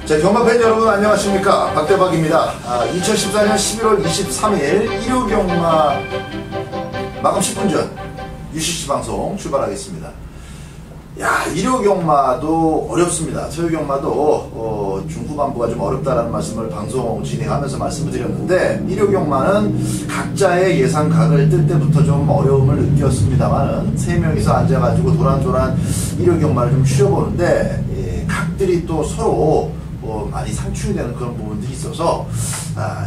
자, 경마팬 여러분 안녕하십니까, 박대박입니다. 2014년 11월 23일 일요경마 마감 10분 전 UCC 방송 출발하겠습니다. 야, 일요경마도 어렵습니다. 토요경마도 중후반부가 좀 어렵다라는 말씀을 방송 진행하면서 말씀을 드렸는데, 일요경마는 각자의 예상각을 뜰 때부터 좀 어려움을 느꼈습니다만은 3명이서 앉아가지고 도란도란 일요경마를 좀 추려보는데, 각들이 또 서로 많이 상충이 되는 그런 부분들이 있어서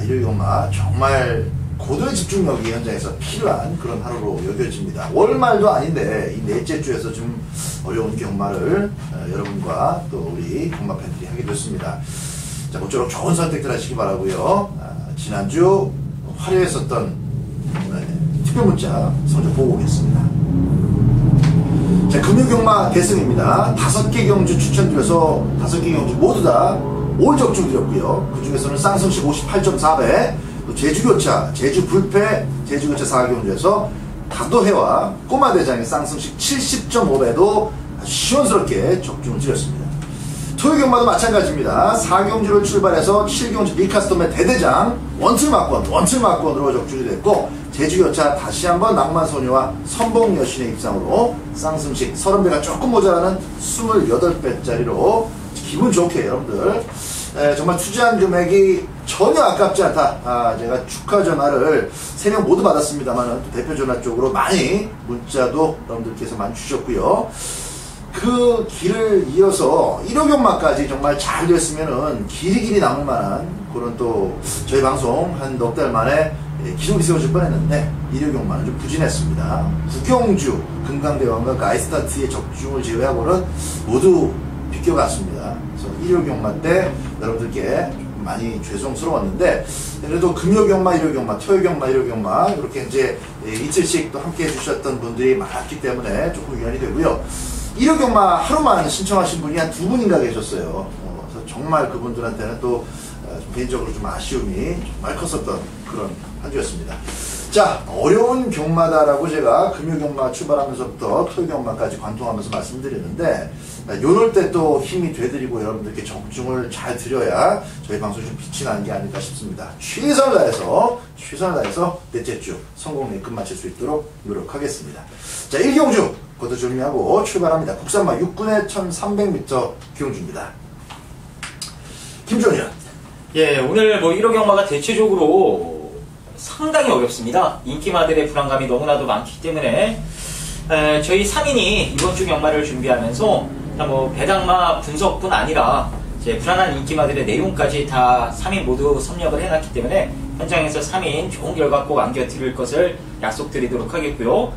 일요경마 정말 고도의 집중력이 현장에서 필요한 그런 하루로 여겨집니다. 월말도 아닌데 이 넷째 주에서 좀 어려운 경마를 여러분과 또 우리 경마 팬들이 하게 됐습니다. 자, 모쪼록 좋은 선택들 하시기 바라고요. 지난주 화려했었던 특별 문자 성적 보고 오겠습니다. 자, 금요경마 대승입니다. 5개 경주 추천드려서 5개 경주 모두 다 올 적중 드렸고요. 그 중에서는 쌍승식 58.4배, 또 제주교차, 제주불패, 제주교차 4경주에서 다도해와 꼬마대장의 쌍승식 70.5배도 아주 시원스럽게 적중을 드렸습니다. 토요경마도 마찬가지입니다. 4경주를 출발해서 7경주 미카스톰의 대대장 원틀마권으로 적중이 됐고, 제주교차 다시 한번 낭만소녀와 선봉여신의 입상으로 쌍승식 30배가 조금 모자라는 28배짜리로 기분 좋게 여러분들 정말 투자한 금액이 전혀 아깝지 않다. 제가 축하 전화를 3명 모두 받았습니다만 또 대표 전화 쪽으로 많이 문자도 여러분들께서 많이 주셨고요. 그 길을 이어서 일요경마까지 정말 잘 됐으면은 길이 남을 만한 그런 또 저희 방송 한 넉 달 만에 기록이 세워질 뻔했는데, 일요경마는 좀 부진했습니다. 구경주 금강대왕과 가이스타트의 적중을 제외하고는 모두 비껴갔습니다. 그래서 일요경마 때 여러분들께 많이 죄송스러웠는데, 그래도 금요경마, 일요경마, 토요경마, 일요경마 이렇게 이제 이틀씩 또 함께 해주셨던 분들이 많았기 때문에 조금 위안이 되고요. 일요경마 하루만 신청하신 분이 한 2분인가 계셨어요. 그래서 정말 그분들한테는 또 개인적으로 좀 아쉬움이 정말 컸었던 그런 한 주였습니다. 자, 어려운 경마다라고 제가 금요경마 출발하면서부터 토요경마까지 관통하면서 말씀드렸는데, 요럴 때 또 힘이 되드리고 여러분들께 적중을 잘 드려야 저희 방송이 좀 빛이 나는 게 아닐까 싶습니다. 최선을 다해서 넷째 주 성공리에 끝마칠 수 있도록 노력하겠습니다. 자, 1경주 그것도 준비하고 출발합니다. 국산마 6군의 1300m 경주입니다. 김종현. 예, 오늘 1호 경마가 대체적으로 상당히 어렵습니다. 인기마들의 불안감이 너무나도 많기 때문에 저희 3인이 이번 주 경마를 준비하면서 배당마 분석뿐 아니라 불안한 인기마들의 내용까지 다 3인 모두 섭렵을 해놨기 때문에 현장에서 3인 좋은 결과 꼭 안겨드릴 것을 약속드리도록 하겠고요.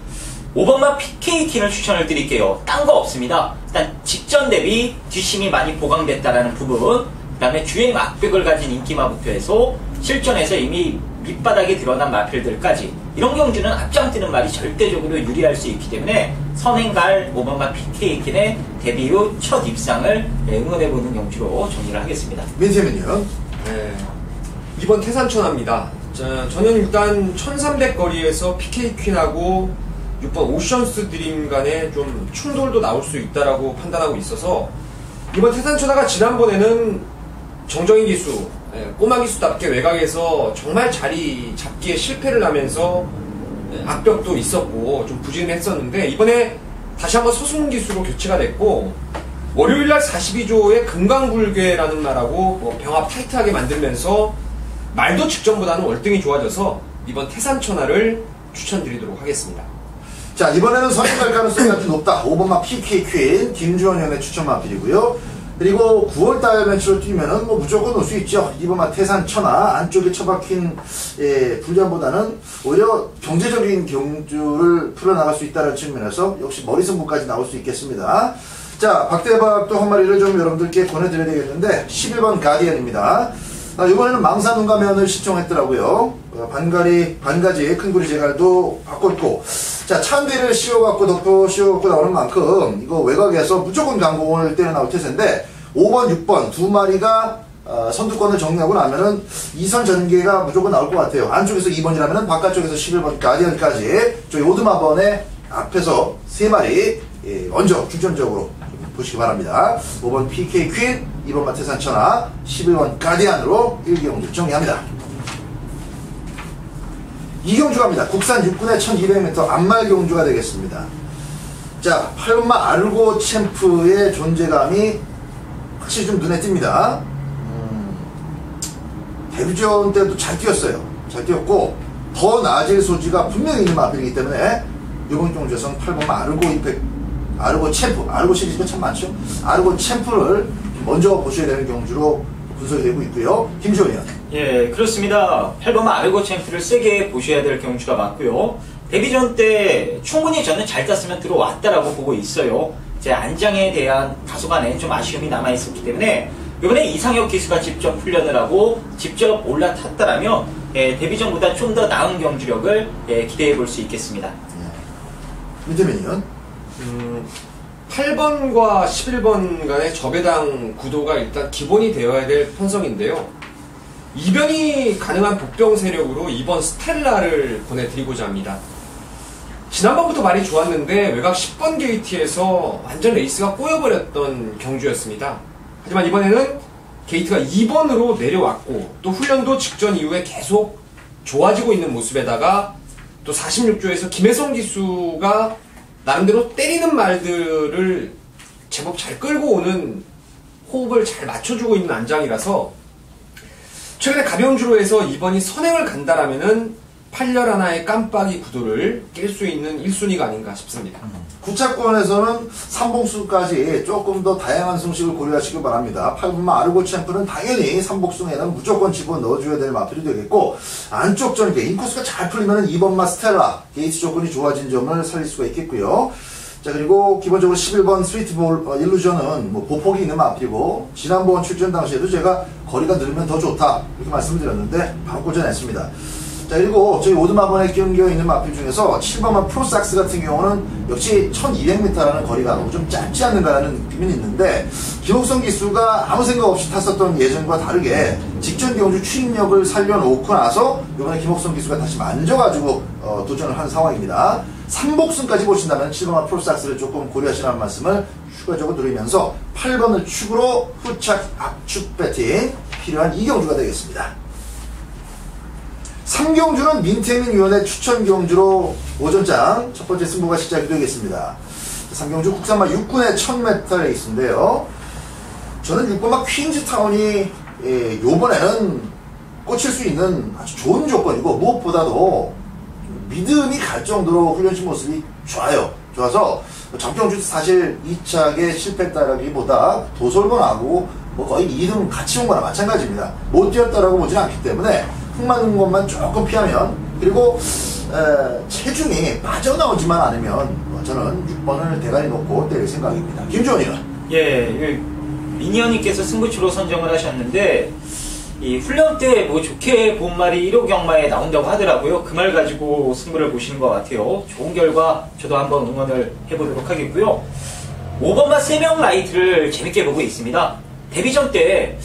5번마 PKK를 추천을 드릴게요. 딴 거 없습니다. 일단 직전 대비 뒷심이 많이 보강됐다라는 부분, 그 다음에 주행 악백을 가진 인기마부터 해서 실전에서 이미 밑바닥에 드러난 마필들까지 이런 경주는 앞장 뜨는 말이 절대적으로 유리할 수 있기 때문에 선행갈 5번마 PKK의 데뷔 후 첫 입상을 응원해보는 경주로 정리를 하겠습니다. 민세민요? 네, 이번 태산천하입니다. 저는 일단 1300 거리에서 PK퀸하고 6번 오션스 드림 간에 좀 충돌도 나올 수 있다라고 판단하고 있어서, 이번 태산천하가 지난번에는 정정희 기수, 꼬마 기수답게 외곽에서 정말 자리 잡기에 실패를 하면서 악벽도 있었고 좀 부진했었는데, 이번에 다시 한번 서승훈 기수로 교체가 됐고, 월요일날 42조의 금강불괴라는 말하고 병합 타이트하게 만들면서 말도 직전보다는 월등히 좋아져서 이번 태산천하를 추천드리도록 하겠습니다. 자, 이번에는 선행갈 가능성이 아주 높다. 5번마 PK퀸 김주원 형의 추천만 드리고요. 그리고 9월달 매치를 뛰면은 무조건 올 수 있죠. 2번마 태산천하 안쪽에 처박힌 불리함보다는 오히려 경제적인 경주를 풀어나갈 수 있다는 측면에서 역시 머리승부까지 나올 수 있겠습니다. 자, 박대박도 한 마리를 좀 여러분들께 권해드려야 되겠는데, 11번 가디언입니다. 이번에는 망사눈가면을 신청했더라고요. 반가지 큰구리 제갈도 바꿨고, 자, 찬디를 씌워갖고 나오는 만큼 이거 외곽에서 무조건 강공을 때려 나올 태세인데, 5번, 6번 두 마리가 선두권을 정리하고 나면은 2선 전개가 무조건 나올 것 같아요. 안쪽에서 2번이라면은 바깥쪽에서 11번 가디언까지 저희 오드마번의 앞에서 3마리 먼저 중점적으로 보시기 바랍니다. 5번 PK퀸, 2번마 태산천하, 11번 가디안으로 1경주 정리합니다. 2경주 갑니다. 국산 육군의 1200m 안말경주가 되겠습니다. 자, 8번마 아르고 챔프의 존재감이 확실히 좀 눈에 띕니다. 데뷔전 때도 잘 뛰었어요. 잘 뛰었고 더 나아질 소지가 분명히 있는 마필이기 때문에 이번 경주에서는 8번마 아르고 챔프, 아르고 시리즈가 참 많죠. 아르고 챔프를 먼저 보셔야 되는 경주로 분석이 되고 있고요. 김지원 의원. 예, 그렇습니다. 8번마 아르고 챔프를 세게 보셔야 될 경주가 맞고요. 데뷔전 때 충분히 저는 잘 땄으면 들어왔다라고 보고 있어요. 제 안장에 대한 다소간에 좀 아쉬움이 남아있었기 때문에 이번에 이상혁 기수가 직접 훈련을 하고 직접 올라탔다라면 데뷔전보다 좀 더 나은 경주력을 기대해 볼 수 있겠습니다. 민태민 의원. 8번과 11번 간의 저배당 구도가 일단 기본이 되어야 될 편성인데요. 이변이 가능한 복병 세력으로 이번 스텔라를 보내드리고자 합니다. 지난번부터 말이 좋았는데 외곽 10번 게이트에서 완전 레이스가 꼬여버렸던 경주였습니다. 하지만 이번에는 게이트가 2번으로 내려왔고 또 훈련도 직전 이후에 계속 좋아지고 있는 모습에다가 또 46조에서 김혜성 기수가 나름대로 때리는 말들을 제법 잘 끌고 오는 호흡을 잘 맞춰주고 있는 안장이라서 최근에 가벼운주로 해서 2번이 선행을 간다라면은 8열 하나의 깜빡이 구도를 깰 수 있는 1순위가 아닌가 싶습니다. 구차권에서는 삼복수까지 조금 더 다양한 승식을 고려하시기 바랍니다. 8번마 아르고 챔프는 당연히 삼복승에는 무조건 집어넣어줘야 될 마필이 되겠고 안쪽 전개 인코스가 잘 풀리면 2번마 스텔라 게이트 조건이 좋아진 점을 살릴 수가 있겠고요. 자, 그리고 기본적으로 11번 스위트볼 일루전은 뭐 보폭이 있는 마필이고 지난번 출전 당시에도 제가 거리가 늘으면 더 좋다 이렇게 말씀드렸는데 바로 꽂아냈습니다. 자, 그리고 저희 오드마번에 끼어 있는 마필 중에서 7번마 프로삭스 같은 경우는 역시 1200m라는 거리가 너무 좀 짧지 않는가라는 느낌이 있는데 김옥성 기수가 아무 생각 없이 탔었던 예전과 다르게 직전 경주 추진력을 살려놓고 나서 이번에 김옥성 기수가 다시 만져가지고 도전을 한 상황입니다. 3복승까지 보신다면 7번마 프로삭스를 조금 고려하시라는 말씀을 추가적으로 드리면서 8번을 축으로 후착 압축 배팅 필요한 이 경주가 되겠습니다. 3경주는 민태민 위원의 추천 경주로 오전장 첫 번째 승부가 시작이 되겠습니다. 3경주 국산마 6군의 1000m 레이스인데요. 저는 6번마 퀸즈타운이 요번에는 꽂힐 수 있는 아주 좋은 조건이고 무엇보다도 믿음이 갈 정도로 훈련신 모습이 좋아서 전경주도 사실 2착에 실패했다라기보다 도솔번하고 뭐 거의 2등 같이 온 거나 마찬가지입니다. 못 뛰었다라고 보진 않기 때문에 흙 맞는 것만 조금 피하면 그리고 체중이 빠져나오지만 않으면 저는 6번을 대가리 놓고 때릴 생각입니다. 김주원 의원. 예, 미니언님께서 승부추로 선정을 하셨는데 이 훈련 때 뭐 좋게 본 말이 1호 경마에 나온다고 하더라고요. 그 말 가지고 승부를 보시는 것 같아요. 좋은 결과 저도 한번 응원을 해보도록 하겠고요. 5번마 3명 라이트를 재밌게 보고 있습니다. 데뷔전 때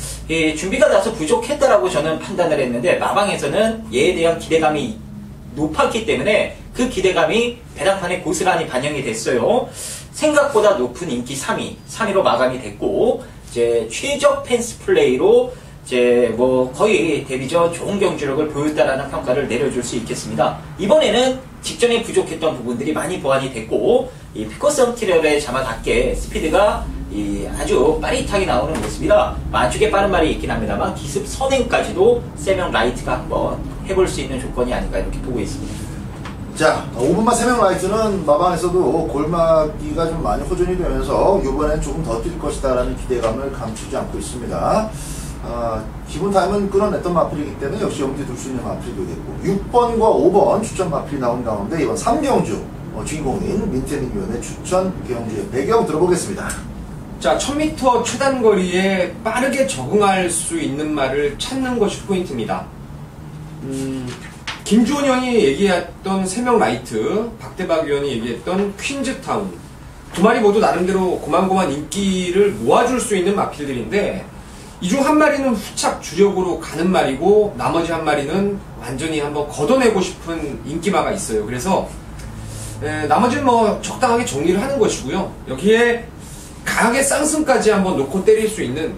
준비가 나서 부족했다라고 저는 판단을 했는데 마방에서는 얘에 대한 기대감이 높았기 때문에 그 기대감이 배당판에 고스란히 반영이 됐어요. 생각보다 높은 인기 3위로 마감이 됐고 이제 최적 펜스 플레이로 이제 뭐 거의 데뷔전 좋은 경주력을 보였다라는 평가를 내려줄 수 있겠습니다. 이번에는 직전에 부족했던 부분들이 많이 보완이 됐고 이 피커스 트레일의 자막답게 스피드가 아주 빠릿하게 나오는 모습이라 안쪽에 빠른 말이 있긴 합니다만 기습 선행까지도 3명 라이트가 한번 해볼 수 있는 조건이 아닌가 이렇게 보고 있습니다. 자, 5번마 3명 라이트는 마방에서도 골맞기가 좀 많이 호전이 되면서 이번엔 조금 더 뛸 것이다 라는 기대감을 감추지 않고 있습니다. 기본 타임은 끌어냈던 마필이기 때문에 역시 염두에 둘 수 있는 마필이 되겠고 6번과 5번 추천 마필이 나온 가운데 이번 3경주 주인공인 민태민 위원의 추천 경주의 배경 들어보겠습니다. 자, 1000m 최단 거리에 빠르게 적응할 수 있는 말을 찾는 것이 포인트입니다. 김주원 의원이 얘기했던 3명 라이트, 박대박 의원이 얘기했던 퀸즈타운 두 마리 모두 나름대로 고만고만 인기를 모아줄 수 있는 마필들인데 이 중 한 마리는 후착 주력으로 가는 말이고 나머지 한 마리는 완전히 한번 걷어내고 싶은 인기마가 있어요. 그래서 나머지는 뭐 적당하게 정리를 하는 것이고요. 여기에 강하게 쌍승까지 한번 놓고 때릴 수 있는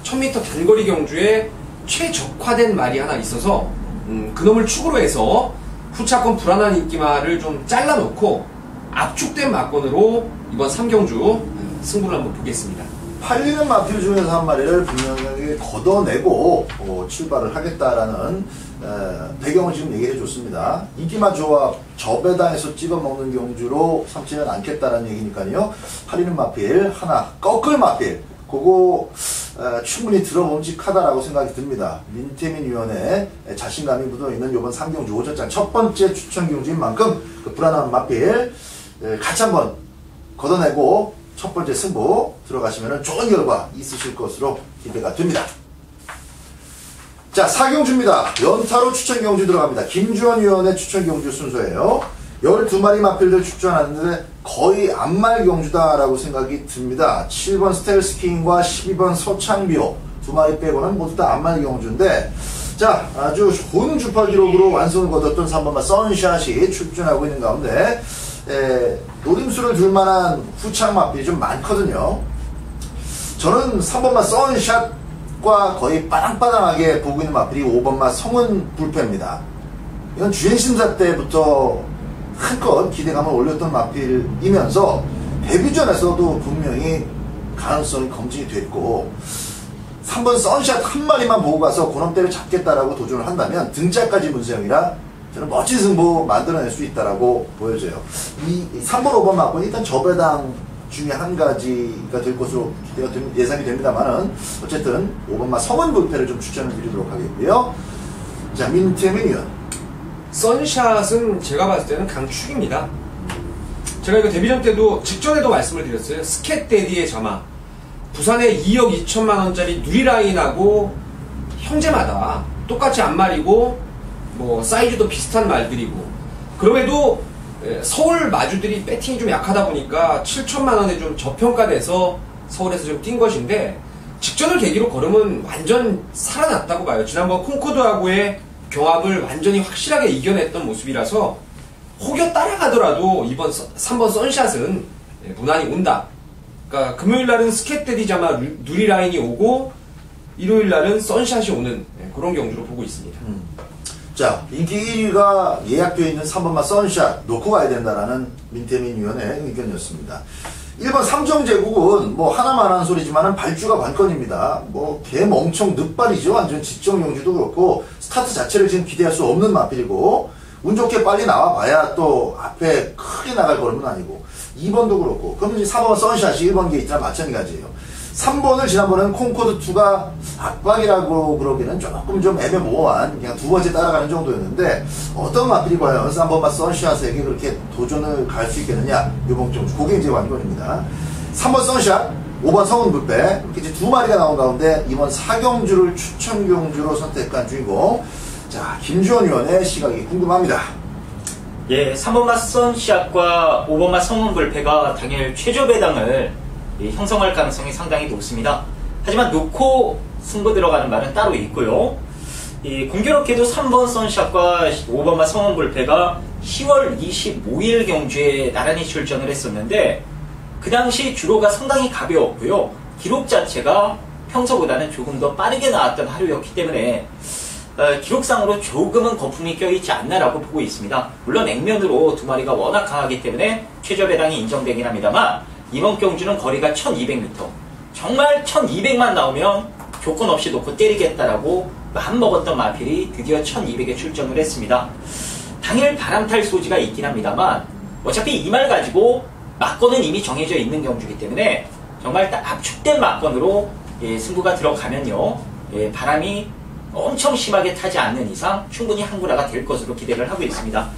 1000m 단거리 경주에 최적화된 말이 하나 있어서 그놈을 축으로 해서 후차권 불안한 인기말을 좀 잘라놓고 압축된 막권으로 이번 3경주 승부를 한번 보겠습니다. 팔리는 마필 중에서 한 마리를 분명하게 걷어내고 출발을 하겠다라는 배경을 지금 얘기해 줬습니다. 인기만 조합 저배당에서 찍어먹는 경주로 삼지는 않겠다라는 얘기니까요. 팔리는 마필 하나, 꺾을 마필 그거 충분히 들어봄직하다라고 생각이 듭니다. 민태민 위원의 자신감이 묻어있는 이번 3경주 5전장 첫 번째 추천 경주인 만큼 그 불안한 마필 같이 한번 걷어내고 첫 번째 승부 들어가시면 좋은 결과 있으실 것으로 기대가 됩니다. 자, 4경주입니다. 연타로 추천 경주 들어갑니다. 김주원 위원의 추천 경주 순서예요. 12마리 마필들 추천하는데 거의 안말 경주다라고 생각이 듭니다. 7번 스텔스킹과 12번 서창비호 2마리 빼고는 모두 다 안말 경주인데, 자, 아주 좋은 주파 기록으로 완성을 거뒀던 3번마 선샷이 출전하고 있는 가운데 노림수를 둘만한 후창 마필이 좀 많거든요. 저는 3번마 선샷과 거의 빠당빠당하게 보고 있는 마필이 5번마 성은 불패입니다. 이건 주행심사 때부터 한껏 기대감을 올렸던 마필이면서 데뷔전에서도 분명히 가능성이 검증이 됐고, 3번 선샷 한 마리만 보고 가서 고놈대를 잡겠다라고 도전을 한다면 등짝까지 문세영이라 저는 멋진 승부 만들어낼 수 있다라고 보여져요. 이 3번, 5번 맞고 일단 저배당 중에 한 가지가 될 것으로 예상이 됩니다만은 어쨌든 5번마 성은 불패를 좀 추천을 드리도록 하겠고요. 자, 민태민 위원. 선샷은 제가 봤을 때는 강축입니다. 제가 이거 데뷔전 때도 직전에도 말씀을 드렸어요. 스캣데디의 자마. 부산에 2억 2천만 원짜리 누리라인하고 형제마다 똑같이 안말이고 뭐 사이즈도 비슷한 말들이고, 그럼에도 서울 마주들이 배팅이 좀 약하다 보니까 7천만 원에 좀 저평가돼서 서울에서 좀 뛴 것인데, 직전을 계기로 걸으면 완전 살아났다고 봐요. 지난번 콩코드하고의 경합을 완전히 확실하게 이겨냈던 모습이라서 혹여 따라가더라도 이번 3번 선샷은 무난히 온다. 그러니까 금요일날은 스캣데디자마 누리라인이 오고 일요일날은 선샷이 오는 그런 경주로 보고 있습니다. 자, 인기 1위가 예약되어 있는 3번마 선샷 놓고 가야 된다라는 민태민 위원의 의견이었습니다. 1번 삼정제국은 뭐 하나만 하는 소리지만은 발주가 관건입니다. 뭐 개멍청 늑발이죠. 완전 직전 경주도 그렇고 스타트 자체를 지금 기대할 수 없는 마필이고, 운 좋게 빨리 나와봐야 또 앞에 크게 나갈 걸음은 아니고, 2번도 그렇고, 그럼 이제 4번 선샷이 1번 게이트랑 마찬가지예요. 3번을 지난번에는 콩코드2가 압박이라고 그러기는 조금 좀 애매모호한 그냥 두 번째 따라가는 정도였는데, 어떤 마필이 과연 3번마 선샷에게 그렇게 도전을 갈 수 있겠느냐, 요번 경주 그게 이제 관건입니다. 3번 선샷, 5번 성은불패 이렇게 이제 두 마리가 나온 가운데 이번 4경주를 추천 경주로 선택한 주인공, 자, 김주원 위원의 시각이 궁금합니다. 예, 3번마 선샷과 5번마 성은불패가 당일 최저 배당을 형성할 가능성이 상당히 높습니다. 하지만 놓고 승부 들어가는 말은 따로 있고요. 공교롭게도 3번 선샷과 5번마 성원불패가 10월 25일 경주에 나란히 출전을 했었는데, 그 당시 주로가 상당히 가벼웠고요. 기록 자체가 평소보다는 조금 더 빠르게 나왔던 하루였기 때문에 기록상으로 조금은 거품이 껴있지 않나라고 보고 있습니다. 물론 액면으로 두 마리가 워낙 강하기 때문에 최저 배당이 인정되긴 합니다만, 이번 경주는 거리가 1200m, 정말 1200만 나오면 조건 없이 놓고 때리겠다라고 마음먹었던 마필이 드디어 1200에 출전을 했습니다. 당일 바람탈 소지가 있긴 합니다만 어차피 이 말 가지고 막건은 이미 정해져 있는 경주이기 때문에 정말 딱 압축된 막건으로 승부가 들어가면요, 바람이 엄청 심하게 타지 않는 이상 충분히 한구라가 될 것으로 기대를 하고 있습니다.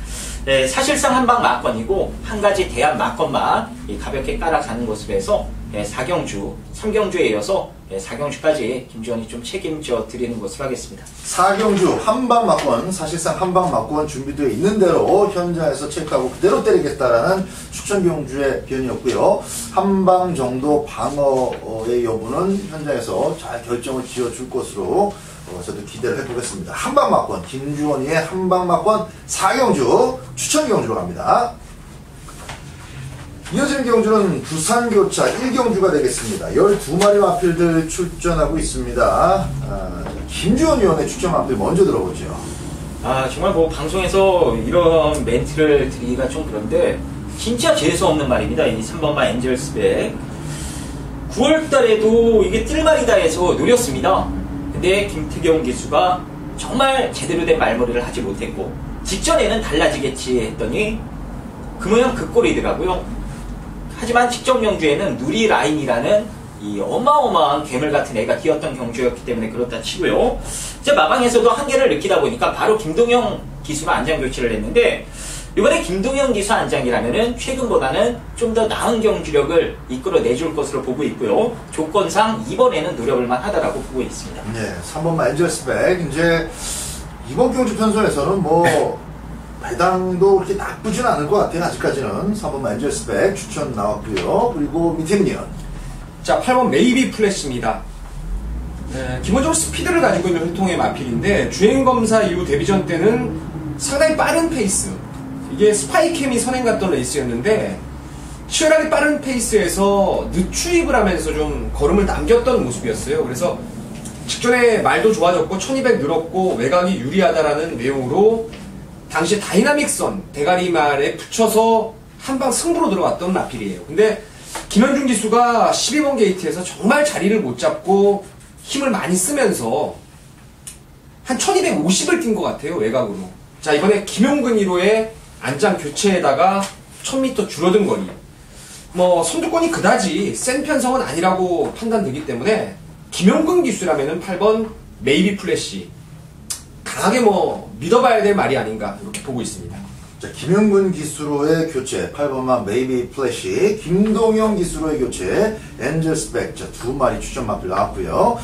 사실상 한방 막건이고 한 가지 대한 막건만 가볍게 깔아가는 모습에서 4경주, 3경주에 이어서 4경주까지 김주원이 좀 책임져 드리는 것으로 하겠습니다. 4경주 한방 막건, 사실상 한방 막건 준비되어 있는 대로 현장에서 체크하고 그대로 때리겠다라는 추천 경주의 변이었고요. 한방 정도 방어의 여부는 현장에서 잘 결정을 지어줄 것으로 저도 기대를 해보겠습니다. 한방 막건, 김주원이의 한방 막건 4경주 추천 경주로 갑니다. 이어지는 경주는 부산교차 1경주가 되겠습니다. 12마리 마필들 출전하고 있습니다. 김주원 위원의 추천 마필 먼저 들어보죠. 정말 뭐 방송에서 이런 멘트를 드리기가 좀 그런데 진짜 재수없는 말입니다. 이 3번마 엔젤스백 9월달에도 이게 뜰말이다 해서 노렸습니다. 근데 김태경 기수가 정말 제대로 된 말머리를 하지 못했고 직전에는 달라지겠지 했더니 그 모양 그 꼴이더라고요. 하지만 직전 경주에는 누리 라인이라는 이 어마어마한 괴물 같은 애가 뛰었던 경주였기 때문에 그렇다 치고요. 이제 마방에서도 한계를 느끼다 보니까 바로 김동영 기수가 안장 교체를 했는데 이번에 김동영 기수 안장이라면은 최근보다는 좀 더 나은 경주력을 이끌어내줄 것으로 보고 있고요. 조건상 이번에는 노려볼만 하다라고 보고 있습니다. 네, 3번마 엔젤스백 이제 이번 경주 편성에서는 뭐 배당도 그렇게 나쁘진 않을 것 같아요. 아직까지는 3번마 엔젤스백 추천 나왔고요. 그리고 미템니언. 자, 8번 메이비 플래시입니다. 기본적으로 스피드를 가지고 있는 혈통의 마필인데 주행검사 이후 데뷔전 때는 상당히 빠른 페이스, 이게 스파이캠이 선행 갔던 레이스였는데 치열하게 빠른 페이스에서 늦추입을 하면서 좀 걸음을 남겼던 모습이었어요. 그래서 직전에 말도 좋아졌고 1200 늘었고 외곽이 유리하다라는 내용으로 당시 다이나믹선 대가리말에 붙여서 한방 승부로 들어갔던 마필이에요. 근데 김현중 기수가 12번 게이트에서 정말 자리를 못 잡고 힘을 많이 쓰면서 한 1250을 뛴 것 같아요, 외곽으로. 자, 이번에 김용근 1호의 안장 교체에다가 1000m 줄어든 거리. 뭐 선두권이 그다지 센 편성은 아니라고 판단되기 때문에 김용근 기수라면은 8번 메이비 플래시 강하게 뭐 믿어봐야 될 말이 아닌가 이렇게 보고 있습니다. 자, 김영근 기수로의 교체 8번마 메이비 플래시, 김동영 기수로의 교체 엔젤스백. 자, 두 마리 추천 마필 나왔고요.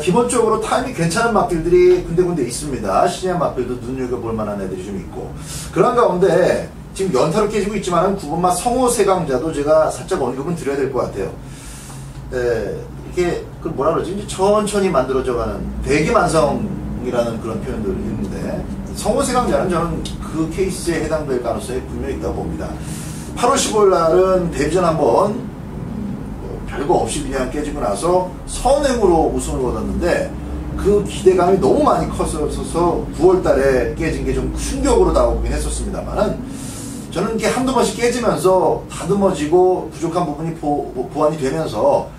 기본적으로 타임이 괜찮은 마필들이 군데군데 있습니다. 시니어 마필도 눈여겨볼 만한 애들이 좀 있고, 그런 가운데 지금 연타로 깨지고 있지만 9번마 성호 세강자도 제가 살짝 언급은 드려야 될 것 같아요. 이게 그 뭐라 그러지? 이제 천천히 만들어져가는 대기만성이라는 그런 표현들이 있는데, 성호 세강자는 저는 그 케이스에 해당될 가능성이 분명히 있다고 봅니다. 8월 15일 날은 데뷔전 한번 별거 없이 그냥 깨지고 나서 선행으로 우승을 얻었는데 그 기대감이 너무 많이 컸어서 9월 달에 깨진 게 좀 충격으로 다가오긴 했었습니다만은, 저는 이렇게 한두 번씩 깨지면서 다듬어지고 부족한 부분이 보완이 되면서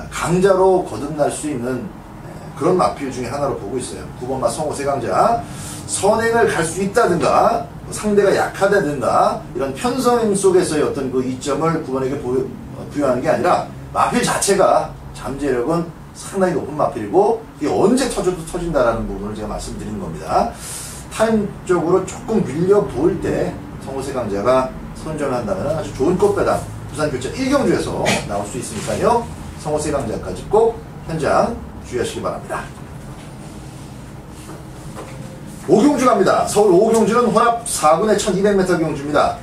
강자로 거듭날 수 있는 그런 마필 중에 하나로 보고 있어요. 9번마 성호 세강자. 선행을 갈 수 있다든가 상대가 약하다든가 이런 편성 속에서의 어떤 그 이점을 9번에게 부여하는 게 아니라 마필 자체가 잠재력은 상당히 높은 마필이고 이게 언제 터져도 터진다라는 부분을 제가 말씀드리는 겁니다. 타임적으로 조금 밀려 보일 때 성호세 강자가 선전을 한다면 아주 좋은 꽃배당 부산교차 1경주에서 나올 수 있으니까요. 성호세 강자까지 꼭 현장 주의하시기 바랍니다. 5경주 갑니다. 서울 5경주는 혼합 4군의 1200m 경주입니다.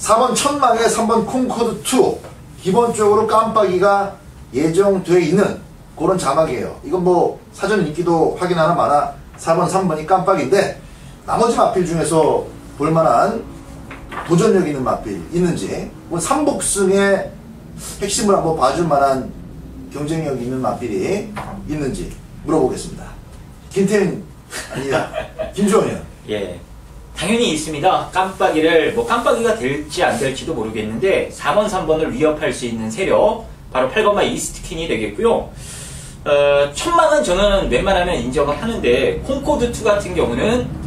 4번 천망에 3번 콩코드2 기본적으로 깜빡이가 예정되어 있는 그런 자막이에요. 이건 뭐 사전 인기도 확인하나 마나 4번 3번이 깜빡인데 나머지 마필 중에서 볼만한 도전력 있는 마필 있는지, 뭐 삼복승의 핵심을 한번 봐줄 만한 경쟁력 있는 마필이 있는지 물어보겠습니다. 김태민 아니야, 김주원이요. 예, 당연히 있습니다. 깜빡이를 뭐 깜빡이가 될지 안 될지도 모르겠는데 4번, 3번을 위협할 수 있는 세력 바로 8번마 이스트퀸이 되겠고요. 천망은 저는 웬만하면 인정을 하는데 콩코드2 같은 경우는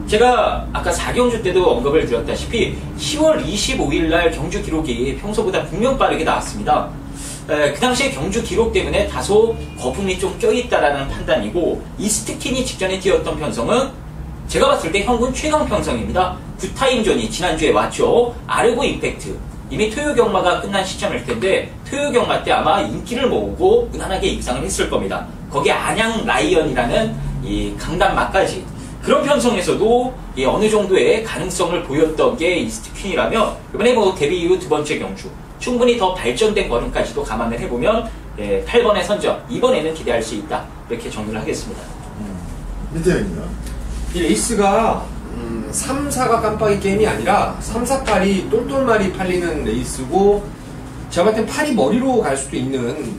제가 아까 4경주 때도 언급을 드렸다시피 10월 25일 날 경주 기록이 평소보다 분명 빠르게 나왔습니다. 그 당시에 경주 기록 때문에 다소 거품이 좀 껴있다라는 판단이고, 이스트킨이 직전에 뛰었던 편성은 제가 봤을 때 현군 최강 편성입니다. 9타임존이 지난주에 왔죠. 아르고 임팩트. 이미 토요 경마가 끝난 시점일 텐데 토요 경마 때 아마 인기를 모으고 무난하게 입상을 했을 겁니다. 거기에 안양 라이언이라는 이 강단마까지. 그런 편성에서도 어느 정도의 가능성을 보였던 게 이스트퀸이라면 이번에 뭐 데뷔 이후 두 번째 경주 충분히 더 발전된 걸음까지도 감안을 해보면 8번의 선전 이번에는 기대할 수 있다, 이렇게 정리를 하겠습니다. 밑에는요? 이 레이스가 3, 4가 깜빡이 게임이 아니라 3, 4, 8이 똘똘말이 팔리는 레이스고 제가 봤을 땐 8이 머리로 갈 수도 있는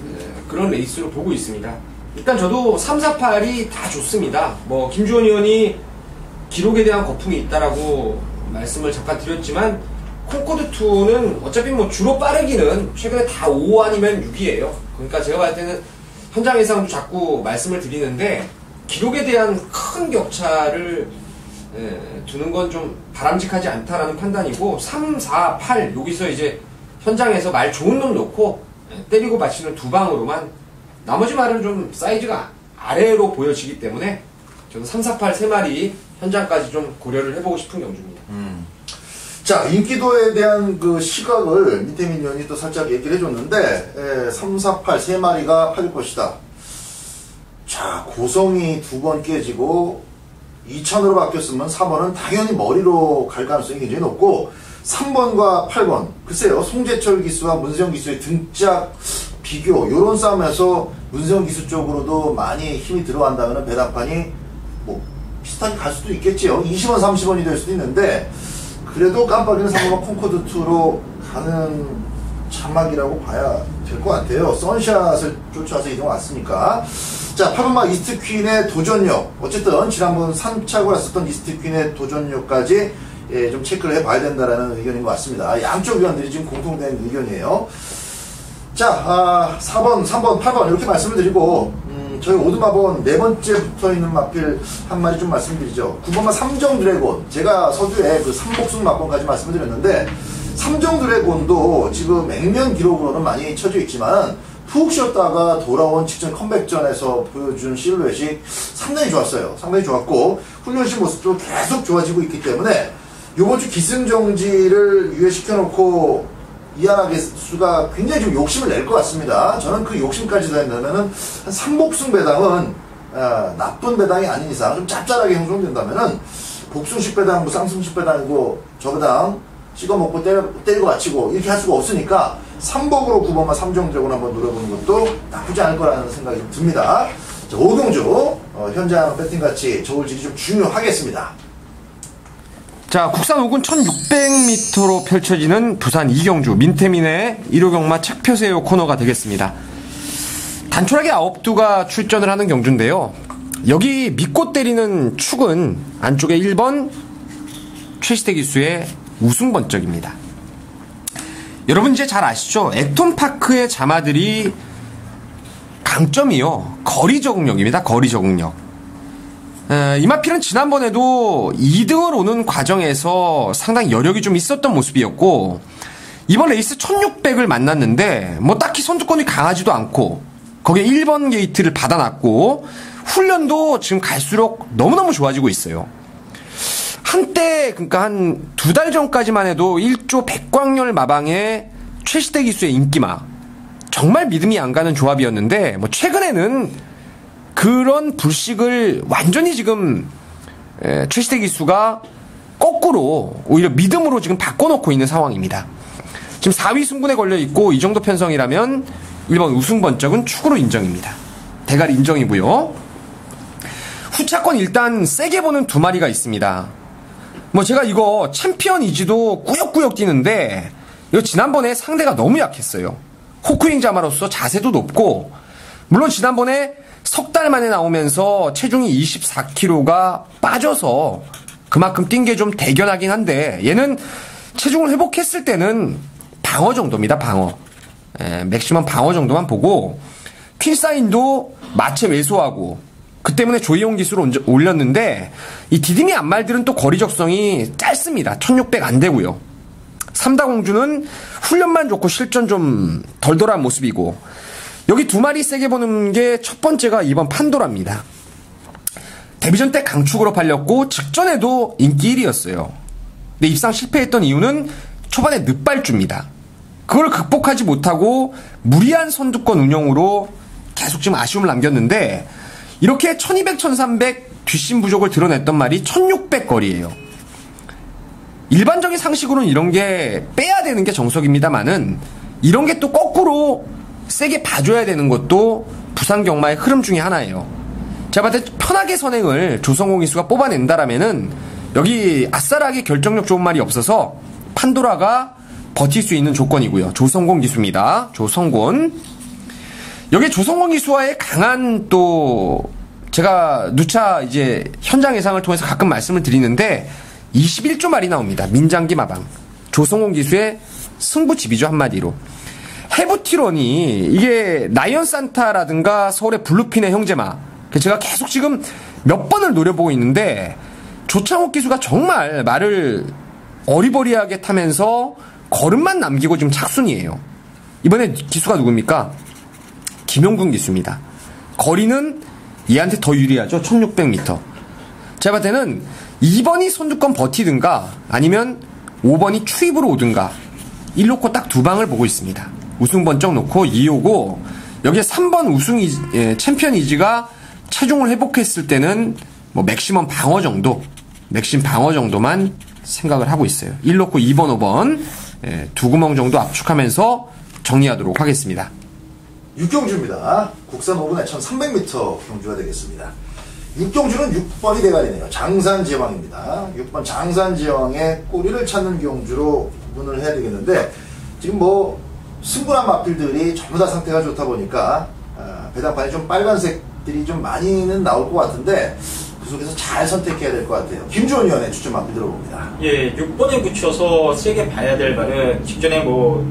그런 레이스로 보고 있습니다. 일단 저도 3, 4, 8이 다 좋습니다. 뭐 김주원 의원이 기록에 대한 거품이 있다라고 말씀을 잠깐 드렸지만 콩코드2는 어차피 뭐 주로 빠르기는 최근에 다 5 아니면 6이에요. 그러니까 제가 봤을 때는 현장 예상도 자꾸 말씀을 드리는데 기록에 대한 큰 격차를 두는 건 좀 바람직하지 않다라는 판단이고 3, 4, 8 여기서 이제 현장에서 말 좋은 놈 놓고 때리고 맞히는 두 방으로만 나머지 말은 좀 사이즈가 아래로 보여지기 때문에 저는 3, 4, 8 세 마리 현장까지 좀 고려를 해보고 싶은 경주입니다. 자, 인기도에 대한 그 시각을 민태민 의원이 또 살짝 얘기를 해줬는데 3, 4, 8 세 마리가 팔릴 것이다. 자, 고성이 2번 깨지고 2000으로 바뀌었으면 4번은 당연히 머리로 갈 가능성이 굉장히 높고 3번과 8번 글쎄요, 송재철 기수와 문세영 기수의 등짝 비교 요런 싸움에서 문세영 기수 쪽으로도 많이 힘이 들어간다면 배당판이 뭐 비슷하게 갈 수도 있겠지요. 20원 30원이 될 수도 있는데 그래도 깜빡이는 3번과 콩코드2로 가는 자막이라고 봐야 될 것 같아요. 선샷을 쫓아서 이동 왔으니까. 자, 8번마 이스트퀸의 도전력. 어쨌든 지난번 3착을 했었던 이스트퀸의 도전력까지 좀 체크를 해봐야 된다라는 의견인 것 같습니다. 양쪽 의원들이 지금 공통된 의견이에요. 자, 4번, 3번, 8번 이렇게 말씀을 드리고 저희 오두마번 네 번째 붙어있는 마필 한 마리 좀 말씀드리죠. 9번마 삼정 드래곤. 제가 서두에 그 삼복순 마번까지 말씀을 드렸는데 삼정 드래곤도 지금 액면 기록으로는 많이 쳐져 있지만 푹 쉬었다가 돌아온 직전 컴백전에서 보여준 실루엣이 상당히 좋았어요. 상당히 좋았고 훈련실 모습도 계속 좋아지고 있기 때문에 요번 주 기승정지를 유예시켜놓고 이하나게 수가 굉장히 좀 욕심을 낼 것 같습니다. 저는 그 욕심까지 된다면은 한 삼복승 배당은 나쁜 배당이 아닌 이상 좀 짭짤하게 형성된다면은 복승식 배당, 뭐 쌍승식 배당이고 저 배당 찍어먹고 때리고 마치고 이렇게 할 수가 없으니까 3복으로 9번만 삼정드래곤 한번 노려보는 것도 나쁘지 않을 거라는 생각이 좀 듭니다. 자, 5경주 현장 배팅같이 저울질이 좀 중요하겠습니다. 자, 국산 5군 1600m로 펼쳐지는 부산 2경주 민태민의 1호 경마 착표세요 코너가 되겠습니다. 단촐하게 9두가 출전을 하는 경주인데요. 여기 믿고 때리는 축은 안쪽에 1번 최시태 기수의 우승 번쩍입니다. 여러분 이제 잘 아시죠? 액톤파크의 자마들이 강점이요. 거리 적응력입니다. 거리 적응력. 이 마필은 지난번에도 2등을 오는 과정에서 상당히 여력이 좀 있었던 모습이었고 이번 레이스 1600을 만났는데 뭐 딱히 선두권이 강하지도 않고 거기에 1번 게이트를 받아놨고 훈련도 지금 갈수록 너무너무 좋아지고 있어요. 한때 그러니까 한 2달 전까지만 해도 1조 백광열 마방의 최시태 기수의 인기마 정말 믿음이 안 가는 조합이었는데 뭐 최근에는 그런 불식을 완전히 지금 최시태 기수가 거꾸로 오히려 믿음으로 지금 바꿔놓고 있는 상황입니다. 지금 4위 승군에 걸려있고 이 정도 편성이라면 1번 우승 번쩍은 축으로 인정입니다. 대갈 인정이고요. 후차권 일단 세게 보는 2마리가 있습니다. 뭐 제가 이거 챔피언 이지도 꾸역꾸역 뛰는데 이거 지난번에 상대가 너무 약했어요. 호크윙 자마로서 자세도 높고 물론 지난번에 석 달 만에 나오면서 체중이 24kg가 빠져서 그만큼 뛴 게 좀 대견하긴 한데 얘는 체중을 회복했을 때는 방어 정도입니다. 방어. 맥시멈 방어 정도만 보고 퀸사인도 마체 왜소하고 그 때문에 조이용 기수로 올렸는데 이 디디미 안말들은 또 거리 적성이 짧습니다. 1600 안 되고요. 삼다공주는 훈련만 좋고 실전 좀 덜덜한 모습이고 여기 2마리 세게 보는 게 첫 번째가 이번 판도라입니다. 데뷔전 때 강축으로 팔렸고 직전에도 인기 1위였어요. 근데 입상 실패했던 이유는 초반에 늦발주입니다. 그걸 극복하지 못하고 무리한 선두권 운영으로 계속 지금 아쉬움을 남겼는데 이렇게 1200, 1300 뒷심 부족을 드러냈던 말이 1600 거리예요. 일반적인 상식으로는 이런 게 빼야 되는 게 정석입니다만은 이런 게 또 거꾸로 세게 봐줘야 되는 것도 부산 경마의 흐름 중에 하나예요. 제가 봤을 때 편하게 선행을 조성호 기수가 뽑아낸다라면은 여기 아싸라하게 결정력 좋은 말이 없어서 판도라가 버틸 수 있는 조건이고요. 조성곤 기수입니다. 조성곤. 여기 조성곤 기수와의 강한 또 제가 누차 이제 현장 예상을 통해서 가끔 말씀을 드리는데 21조 말이 나옵니다. 민장기 마방. 조성곤 기수의 승부집이죠, 한마디로. 해부티런이 이게 나이언 산타라든가 서울의 블루핀의 형제마. 제가 계속 지금 몇 번을 노려보고 있는데 조창욱 기수가 정말 말을 어리버리하게 타면서 걸음만 남기고 지금 착순이에요. 이번에 기수가 누굽니까? 김용근 기수입니다. 거리는 얘한테 더 유리하죠. 1600m. 제가 봤을 때는 2번이 선두권 버티든가 아니면 5번이 추입으로 오든가 1놓고 딱 두 방을 보고 있습니다. 우승 번쩍 놓고 2오고 여기에 3번 우승 챔피언 이지가 체중을 회복했을 때는 뭐 맥시멈 방어 정도만 생각을 하고 있어요. 1놓고 2번, 5번 두 구멍 정도 압축하면서 정리하도록 하겠습니다. 육경주입니다. 국산 5분 1300m 경주가 되겠습니다. 육경주는 6번이 대가리네요. 장산제왕입니다. 6번 장산제왕의 꼬리를 찾는 경주로 구분을 해야 되겠는데 지금 뭐 승부한 마필들이 전부 다 상태가 좋다 보니까 배당판에 좀 빨간색들이 좀 많이는 나올 것 같은데 그 속에서 잘 선택해야 될 것 같아요. 김주원 위원의 추천 마필 들어봅니다. 예, 6번에 붙여서 세게 봐야 될 말은 직전에 뭐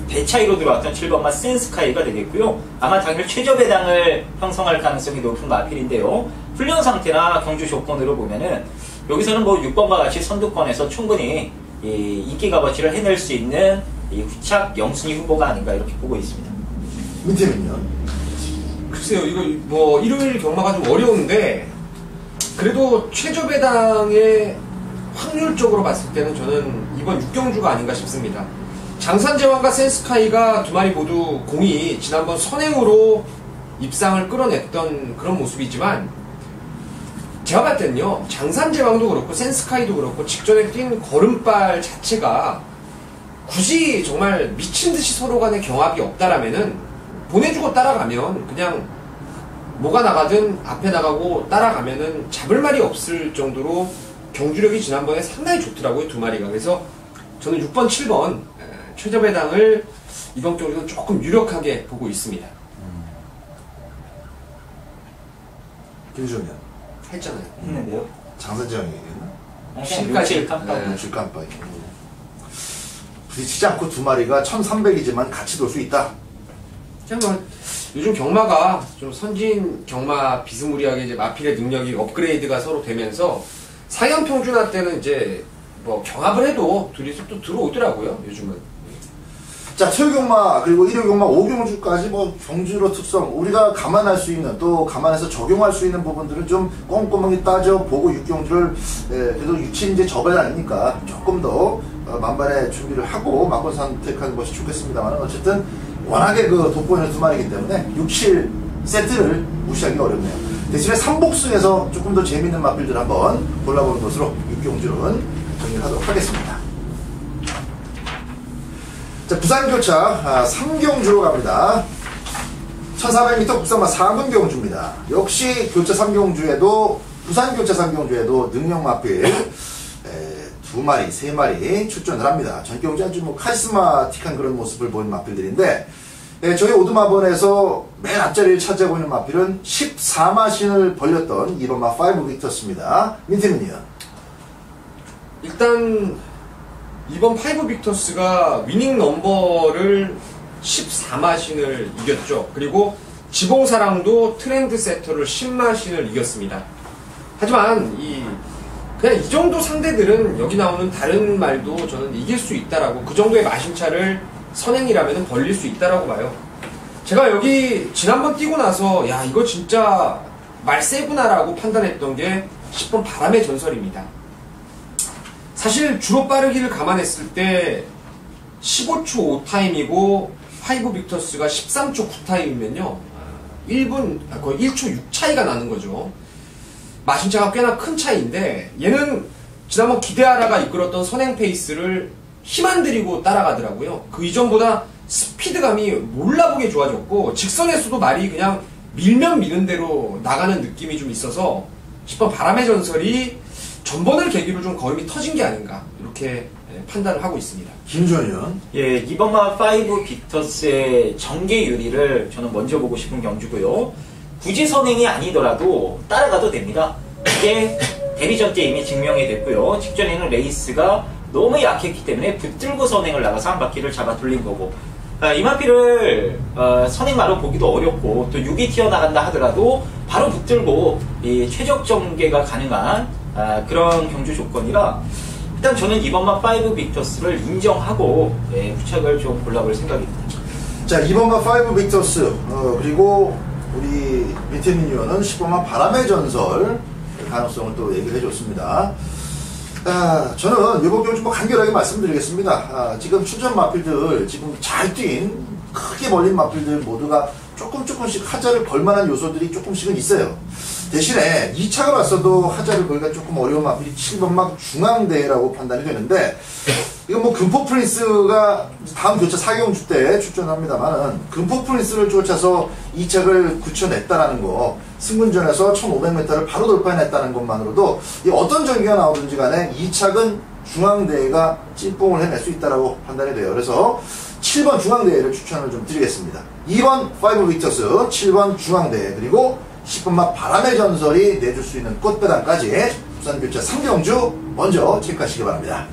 대차이로 들어왔던 7번마 센스카이가 되겠고요. 아마 당일 최저 배당을 형성할 가능성이 높은 마필인데요. 훈련 상태나 경주 조건으로 보면은 여기서는 뭐 6번과 같이 선두권에서 충분히 이 인기 값어치를 해낼 수 있는 이 후착 영순위 후보가 아닌가 이렇게 보고 있습니다. 민태민요? 글쎄요, 이거 뭐 일요일 경마가 좀 어려운데 그래도 최저 배당의 확률적으로 봤을 때는 저는 이번 6경주가 아닌가 싶습니다. 장산제왕과 센스카이가 두 마리 모두 공이 지난번 선행으로 입상을 끌어냈던 그런 모습이지만 제가 봤을 때는요, 장산제왕도 그렇고 센스카이도 그렇고 직전에 뛴 걸음발 자체가 굳이 정말 미친듯이 서로 간의 경합이 없다라면은 보내주고 따라가면 그냥 뭐가 나가든 앞에 나가고 따라가면은 잡을 말이 없을 정도로 경주력이 지난번에 상당히 좋더라고요, 두 마리가. 그래서 저는 6번, 7번 최저 배당을 이번 경주는 조금 유력하게 보고 있습니다. 김주현 했잖아요. 했는데요. 장산제왕 얘기했나? 실까지 깜빡. 네, 깜빡이. 부딪히지 않고 두 마리가 1300이지만 같이 놀 수 있다. 그냥 뭐 요즘 경마가 좀 선진 경마 비스무리하게 이제 마필의 능력이 업그레이드가 서로 되면서 상향 평준화 때는 이제 뭐 경합을 해도 둘이서 또 들어오더라고요, 요즘은. 자, 최경마 그리고 1호 경마 5경주까지 뭐 경주로 특성 우리가 감안할 수 있는 또 감안해서 적용할 수 있는 부분들은 좀 꼼꼼하게 따져보고 6경주를 그래도 유치 이제 저번 아니니까 조금 더 만반의 준비를 하고 막권 선택하는 것이 좋겠습니다만 어쨌든 워낙에 그 돋보이는 두 마리이기 때문에 6, 7 세트를 무시하기 어렵네요. 대신에 3복승에서 조금 더 재밌는 마필들 한번 골라보는 것으로 6경주는 정리하도록 하겠습니다. 자, 부산교차 3경주로 갑니다. 1400m 국산마 4군 경주입니다. 역시 교차 3경주에도 부산교차 3경주에도 능력 마필 두 마리, 세 마리 출전을 합니다. 전 경주 아주 뭐 카리스마틱한 그런 모습을 보이는 마필들인데 저희 오두마번에서 맨 앞자리를 차지하고 있는 마필은 14마신을 벌렸던 2번마 5 빅터스입니다. 민태민이요. 일단 이번 5 빅터스가 위닝 넘버를 14마신을 이겼죠. 그리고 지봉사랑도 트렌드 세터를 10마신을 이겼습니다. 하지만 그냥 이 정도 상대들은 여기 나오는 다른 말도 저는 이길 수 있다라고, 그 정도의 마신차를 선행이라면 벌릴 수 있다라고 봐요. 제가 여기 지난번 뛰고 나서 야, 이거 진짜 말 세구나라고 판단했던 게 10번 바람의 전설입니다. 사실 주로 빠르기를 감안했을 때 15초 5타임이고 5 빅터스가 13초 9타임이면요 1분 거의 1초 6 차이가 나는 거죠. 마신차가 꽤나 큰 차이인데 얘는 지난번 기대하라가 이끌었던 선행 페이스를 힘 안 들이고 따라가더라고요. 그 이전보다 스피드감이 몰라보게 좋아졌고 직선에서도 말이 그냥 밀면 미는 대로 나가는 느낌이 좀 있어서 10번 바람의 전설이 전번을 계기로 좀 거림이 터진 게 아닌가 이렇게 판단을 하고 있습니다. 김주원 의원. 예, 이번 마 5 빅터스의 전개 유리를 저는 먼저 보고 싶은 경주고요. 굳이 선행이 아니더라도 따라가도 됩니다. 이게 데뷔전 때 이미 증명이 됐고요. 직전에는 레이스가 너무 약했기 때문에 붙들고 선행을 나가서 한 바퀴를 잡아 돌린 거고, 이 마피를 선행마로 보기도 어렵고, 또 6이 튀어나간다 하더라도 바로 붙들고 이 최적 전개가 가능한 그런 경주 조건이라, 일단 저는 이번 마 5 빅터스를 인정하고 후착을 좀 골라볼 생각입니다. 자, 2번마 5 빅터스, 그리고 우리 민태민 의원은 10번마 바람의 전설 가능성을 또 얘기를 해줬습니다. 저는 이번 경주 뭐 간결하게 말씀드리겠습니다. 지금 출전 마필들, 지금 잘 뛴, 크게 벌린 마필들 모두가 조금씩 하자를 걸만한 요소들이 조금씩은 있어요. 대신에 2차가 왔어도 하자를 걸기가 조금 어려운 마필이 7번막 중앙대라고 판단이 되는데, 이건 뭐 금포 프린스가 다음 교차 4경주 때 출전합니다만은 금포 프린스를 쫓아서 2착을 굳혀냈다라는 거, 승군전에서 1500m를 바로 돌파해냈다는 것만으로도 어떤 전개가 나오든지 간에 2착은 중앙대가 찐뽕을 해낼 수 있다라고 판단이 돼요. 그래서 7번 중앙대를 추천을 좀 드리겠습니다. 2번 5 빅터스, 7번 중앙대, 그리고 10번마 바람의 전설이 내줄 수 있는 꽃배당까지 부산교차 3경주 먼저 체크하시기 바랍니다.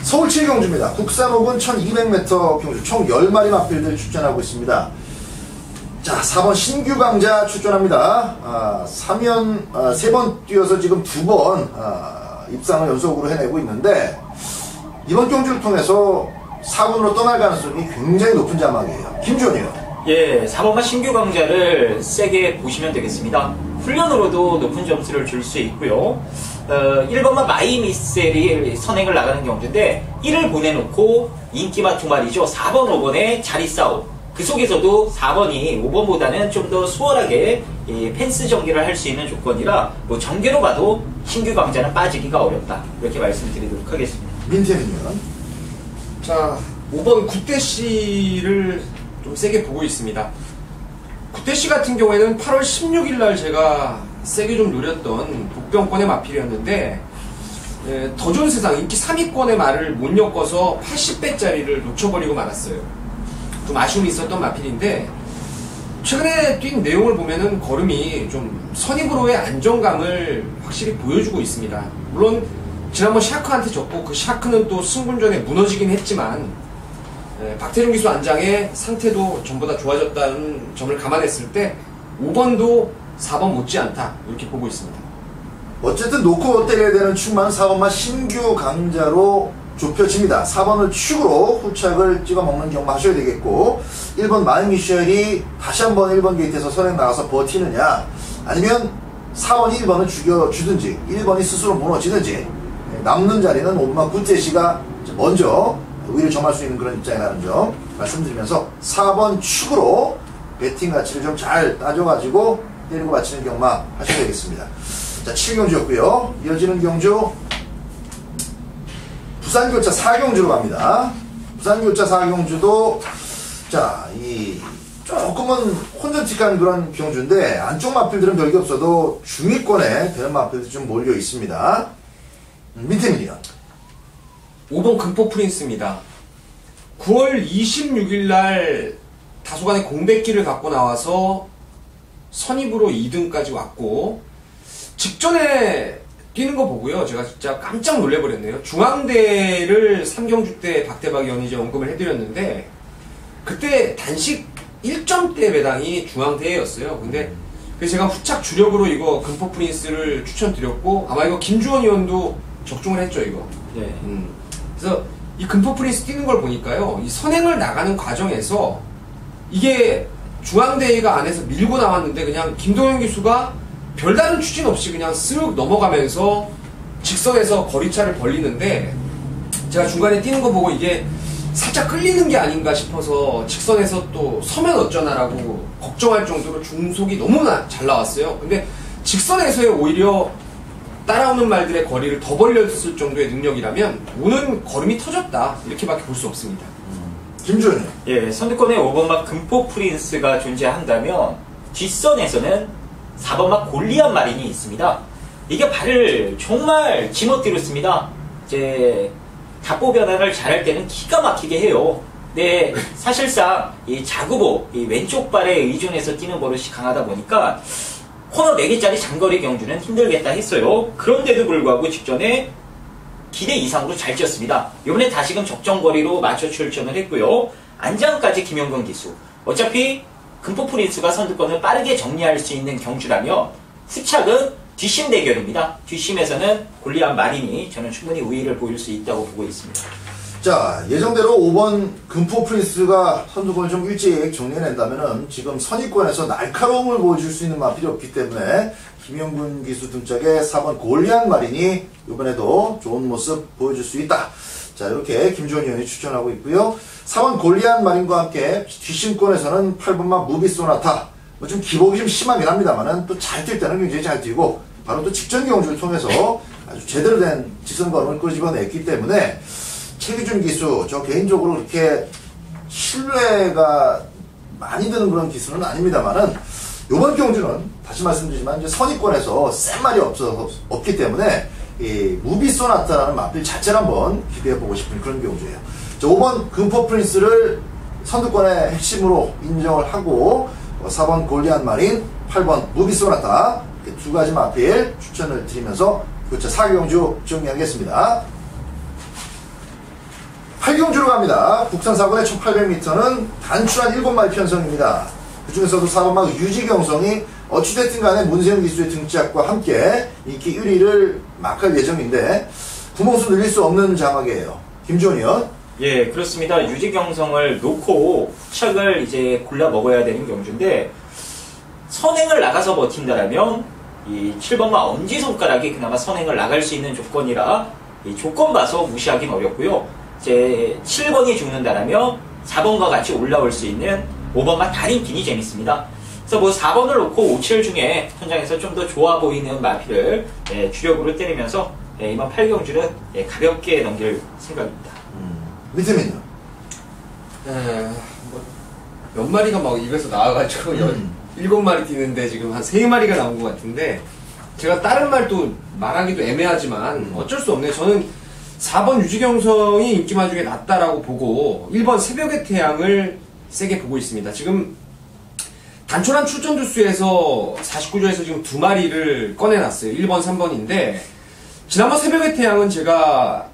서울 7경주입니다. 국산 5분 1200m 경주 총 10마리 마필들이 출전하고 있습니다. 자, 4번 신규 강자 출전합니다. 3번 뛰어서 지금 2번 입상을 연속으로 해내고 있는데, 이번 경주를 통해서 4번으로 떠날 가능성이 굉장히 높은 자막이에요. 김주원이요. 예, 4번마 신규 강자를 세게 보시면 되겠습니다. 훈련으로도 높은 점수를 줄 수 있고요. 1번마 마이미셀이 선행을 나가는 경주인데 1을 보내놓고 인기마 2마리죠. 4번, 5번의 자리 싸움. 그 속에서도 4번이 5번보다는 좀 더 수월하게 펜스 전개를 할 수 있는 조건이라 뭐 전개로 봐도 신규 강자는 빠지기가 어렵다. 이렇게 말씀드리도록 하겠습니다. 민태민 의원. 자, 5번 구태씨를 좀 세게 보고 있습니다. 구태씨 같은 경우에는 8월 16일 날 제가 세게 좀 노렸던 복병권의 마필이었는데, 더 좋은 세상 인기 3위권의 말을 못 엮어서 80배짜리를 놓쳐버리고 말았어요. 좀 아쉬움이 있었던 마필인데, 최근에 뛴 내용을 보면은 걸음이 좀 선입으로의 안정감을 확실히 보여주고 있습니다. 물론 지난번 샤크한테 졌고 그 샤크는 또 승군전에 무너지긴 했지만, 박태종 기수 안장의 상태도 전보다 좋아졌다는 점을 감안했을 때 5번도 4번 못지않다 이렇게 보고 있습니다. 어쨌든 놓고 때려야 되는 축만 4번만 신규 강자로 좁혀집니다. 4번을 축으로 후착을 찍어 먹는 경우 하셔야 되겠고, 1번 마이미셸이 다시 한번 1번 게이트에서 선행 나가서 버티느냐, 아니면 4번이 1번을 죽여주든지 1번이 스스로 무너지든지, 남는 자리는 5번만 구태씨가 먼저 우위를 점할 수 있는 그런 입장이라는 점 말씀드리면서 4번 축으로 배팅 가치를 좀 잘 따져가지고 때리고 맞히는 경마 하셔야 되겠습니다. 자, 7경주였고요. 이어지는 경주 부산교차 4경주로 갑니다. 부산교차 4경주도 자, 이 조금은 혼전틱한 그런 경주인데, 안쪽 마필들은 별게 없어도 중위권에 배는 마필들이 좀 몰려 있습니다. 민태민이요. 5번 금포 프린스입니다. 9월 26일 날 다소간의 공백기를 갖고 나와서 선입으로 2등까지 왔고, 직전에 뛰는 거 보고요, 제가 진짜 깜짝 놀래버렸네요. 중앙대를 3경주 때 박대박 의원이 이제 언급을 해드렸는데, 그때 단식 1점대 배당이 중앙대였어요. 근데 그래서 제가 후착 주력으로 이거 금포 프린스를 추천드렸고, 아마 이거 김주원 의원도 적중을 했죠, 이거. 네. 그래서 이 금포 프린스 뛰는 걸 보니까요, 이 선행을 나가는 과정에서 이게 중앙대회가 안에서 밀고 나왔는데 그냥 김동현 기수가 별다른 추진 없이 그냥 쓱 넘어가면서 직선에서 거리차를 벌리는데, 제가 중간에 뛰는 거 보고 이게 살짝 끌리는 게 아닌가 싶어서 직선에서 또 서면 어쩌나라고 걱정할 정도로 중속이 너무나 잘 나왔어요. 근데 직선에서의 오히려 따라오는 말들의 거리를 더 벌렸을 정도의 능력이라면 오는 걸음이 터졌다, 이렇게밖에 볼 수 없습니다. 김주현이요. 예, 선두권에 5번막 금포 프린스가 존재한다면 뒷선에서는 4번막 골리앗 마린이 있습니다. 이게 발을 정말 지멋대로씁니다. 이제 답보 변화를 잘할 때는 기가 막히게 해요. 네, 사실상 이 자구보, 이 왼쪽 발에 의존해서 뛰는 버릇이 강하다 보니까 코너 4개짜리 장거리 경주는 힘들겠다 했어요. 그런데도 불구하고 직전에 기대 이상으로 잘 뛰었습니다. 이번에 다시금 적정거리로 맞춰 출전을 했고요. 안장까지 김영근 기수. 어차피 금포 프린스가 선두권을 빠르게 정리할 수 있는 경주라면 후착은 뒷심 대결입니다. 뒷심에서는 골리앗 마린이 저는 충분히 우위를 보일 수 있다고 보고 있습니다. 자, 예정대로 5번 금포 프린스가 선두권을 좀 일찍 정리해낸다면은 지금 선입권에서 날카로움을 보여줄 수 있는 마필이 없기 때문에 김영근 기수 등짝에 4번 골리앗 마린이 이번에도 좋은 모습 보여줄 수 있다. 자, 이렇게 김주원 의원이 추천하고 있고요. 4번 골리앗 마린과 함께 뒷심권에서는 8번마 무비 소나타. 뭐 좀 기복이 좀 심하긴 합니다만은 또 잘 뛸 때는 굉장히 잘 뛰고 바로 또 직전 경주를 통해서 아주 제대로 된 직선 걸음을 끄집어냈기 때문에 최기준 기수, 저 개인적으로 그렇게 신뢰가 많이 드는 그런 기수는 아닙니다만은 이번 경주는 다시 말씀드리지만 이제 선입권에서 센 말이 없기 때문에 이 무비 소나타라는 마필 자체를 한번 기대해보고 싶은 그런 경주예요. 자, 5번 금포 프린스를 선두권의 핵심으로 인정을 하고 4번 골리앗 마린, 8번 무비 소나타 이렇게 두 가지 마필 추천을 드리면서 교차 4경주 정리하겠습니다. 8경주로 갑니다. 국산 4번의 1800m는 단출한 7마리 편성입니다. 그 중에서도 4번마 유지경성이 어찌됐든 간에 문세영 기수의 등짝과 함께 인기 1위를 막할 예정인데 구멍수 늘릴 수 없는 장악이에요. 김주원 의원. 예, 그렇습니다. 유지경성을 놓고 후착을 이제 골라 먹어야 되는 경주인데 선행을 나가서 버틴다라면 이 7번마 엄지손가락이 그나마 선행을 나갈 수 있는 조건이라 이 조건 봐서 무시하기는 어렵고요. 이제 7번이 죽는다라면 4번과 같이 올라올 수 있는 5번마 달인핀이 재밌습니다. 그래서 뭐 4번을 놓고 5, 7 중에 현장에서 좀 더 좋아 보이는 마필을 주력으로 때리면서 이번 8경주는 가볍게 넘길 생각입니다. 밑에는요? 뭐 몇 마리가 막 입에서 나와가지고 7마리 뛰는데 지금 한 3마리가 나온 것 같은데 제가 다른 말도 말하기도 애매하지만 어쩔 수 없네요. 저는 4번 유지경성이 인기마 중에 낫다라고 보고 1번 새벽의 태양을 세게 보고 있습니다. 지금 단촐한 출전 주수에서 49조에서 지금 2마리를 꺼내놨어요. 1번, 3번인데 지난번 새벽의 태양은 제가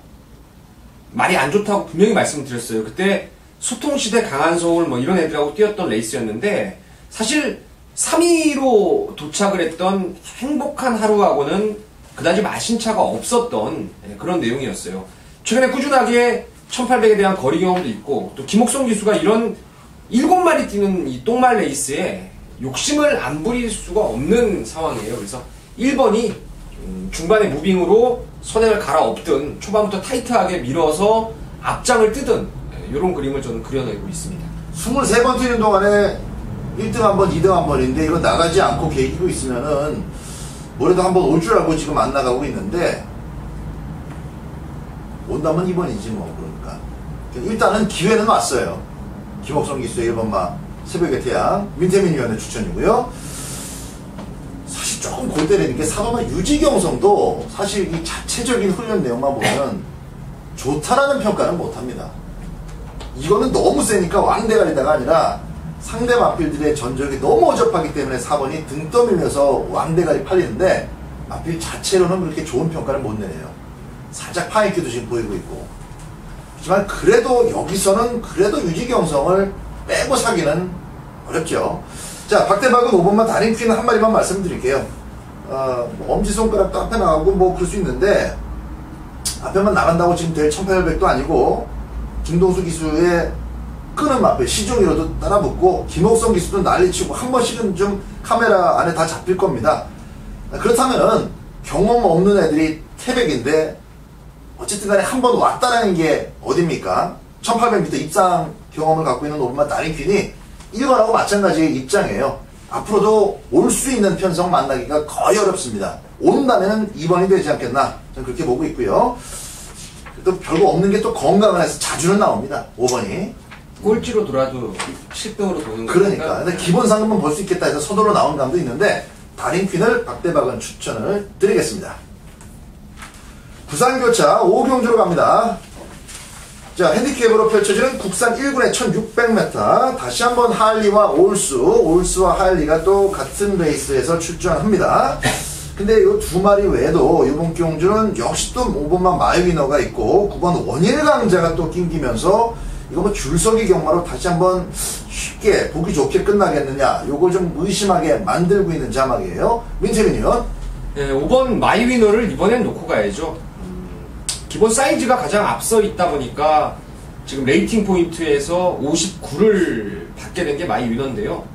말이 안 좋다고 분명히 말씀드렸어요. 그때 소통시대 강한서울 뭐 이런 애들하고 뛰었던 레이스였는데 사실 3위로 도착을 했던 행복한 하루하고는 그다지 마신차가 없었던 그런 내용이었어요. 최근에 꾸준하게 1800에 대한 거리 경험도 있고 또 김옥성 기수가 이런 7마리 뛰는 이 똥말 레이스에 욕심을 안 부릴 수가 없는 상황이에요. 그래서 1번이 중반에 무빙으로 선행을 갈아엎든 초반부터 타이트하게 밀어서 앞장을 뜨든 이런 그림을 저는 그려내고 있습니다. 23번 뛰는 동안에 1등 한 번, 2등 한 번인데 이거 나가지 않고 계기고 있으면은 뭐래도 한 번 올 줄 알고 지금 안 나가고 있는데 온다면 2번이지 뭐. 그러니까 일단은 기회는 왔어요. 김옥성 기수의 1번마 새벽의 태양 민태민 위원의 추천이고요. 사실 조금 골 때리는 게 4번마 유지경성도 사실 이 자체적인 훈련 내용만 보면 좋다라는 평가는 못합니다. 이거는 너무 세니까 왕대가리다가 아니라 상대 마필들의 전적이 너무 어접하기 때문에 4번이 등 떠밀면서 왕대가리 팔리는데 마필 자체로는 그렇게 좋은 평가를 못 내네요. 살짝 파인큐도 지금 보이고 있고. 하지만 그래도 여기서는 그래도 유지경성을 빼고 사기는 어렵죠. 자, 박대박은 5번만 달인퀸 한 마리만 말씀드릴게요. 엄지손가락도 앞에 나가고 뭐 그럴 수 있는데 앞에만 나간다고 지금 될 1800도 아니고 김동수 기수의 끄는 마필 시종이라도 따라붙고 김옥성 기수도 난리치고 한 번씩은 좀 카메라 안에 다 잡힐 겁니다. 그렇다면은 경험 없는 애들이 태백인데 어쨌든 간에 한 번 왔다라는 게 어딥니까? 1800m 입상 경험을 갖고 있는 5번마 달인퀸이 1번하고 마찬가지의 입장이에요. 앞으로도 올 수 있는 편성 만나기가 거의 어렵습니다. 온다면 2번이 되지 않겠나 저는 그렇게 보고 있고요. 또 별거 없는 게 또 건강을 해서 자주는 나옵니다. 5번이 꼴찌로 돌아도 7등으로 도는 그러니까 근데 기본 상금은 볼 수 있겠다 해서 서도로 나온 감도 있는데 다링퀸을 박대박은 추천을 드리겠습니다. 부산교차 5경주로 갑니다. 자, 핸디캡으로 펼쳐지는 국산 1군의 1600m. 다시 한번 하일리와 올수와 하일리가 또 같은 레이스에서 출전합니다. 근데 이 두 마리 외에도 이번 경주는 역시 또 5번만 마이위너가 있고 9번 원일강자가 또 낑기면서 이거 뭐 줄서기 경마로 다시 한번 쉽게 보기 좋게 끝나겠느냐, 요걸 좀 의심하게 만들고 있는 자막이에요. 민태민 의원. 네, 5번 마이위너를 이번엔 놓고 가야죠. 기본 사이즈가 가장 앞서 있다 보니까 지금 레이팅 포인트에서 59를 받게 된 게 마이위너인데요.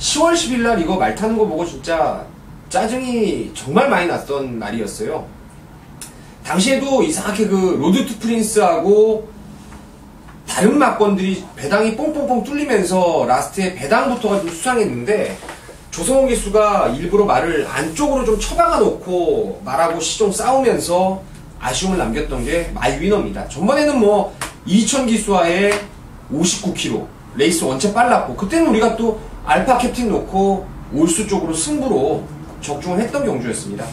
10월 10일 날 이거 말 타는 거 보고 진짜 짜증이 정말 많이 났던 날이었어요. 당시에도 이상하게 그 로드 투 프린스하고 다른 막건들이 배당이 뽕뽕뽕 뚫리면서 라스트에 배당부터가 좀 수상했는데 조성호 기수가 일부러 말을 안쪽으로 좀 처박아 놓고 말하고 시종 싸우면서 아쉬움을 남겼던 게 마이위너입니다. 전번에는 뭐 2000 기수와의 59km 레이스 원체 빨랐고 그때는 우리가 또 알파 캡틴 놓고 올수 쪽으로 승부로 적중을 했던 경주였습니다.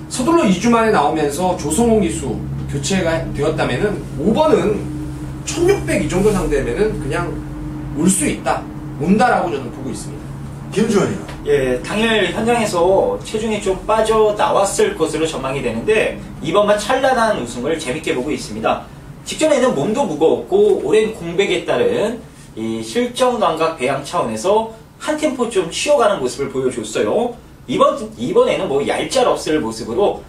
서둘러 2주 만에 나오면서 조성호 기수 교체가 되었다면은 5번은 1600 이 정도 상대면은 그냥 올 수 있다, 온다라고 저는 보고 있습니다. 김주원이요. 예, 당일 현장에서 체중이 좀 빠져나왔을 것으로 전망이 되는데 이번만 찬란한 우승을 재밌게 보고 있습니다. 직전에는 몸도 무거웠고 오랜 공백에 따른 이 실정 감각 배양 차원에서 한 템포 좀 쉬어가는 모습을 보여줬어요. 이번에는 뭐 얄짤없을 모습으로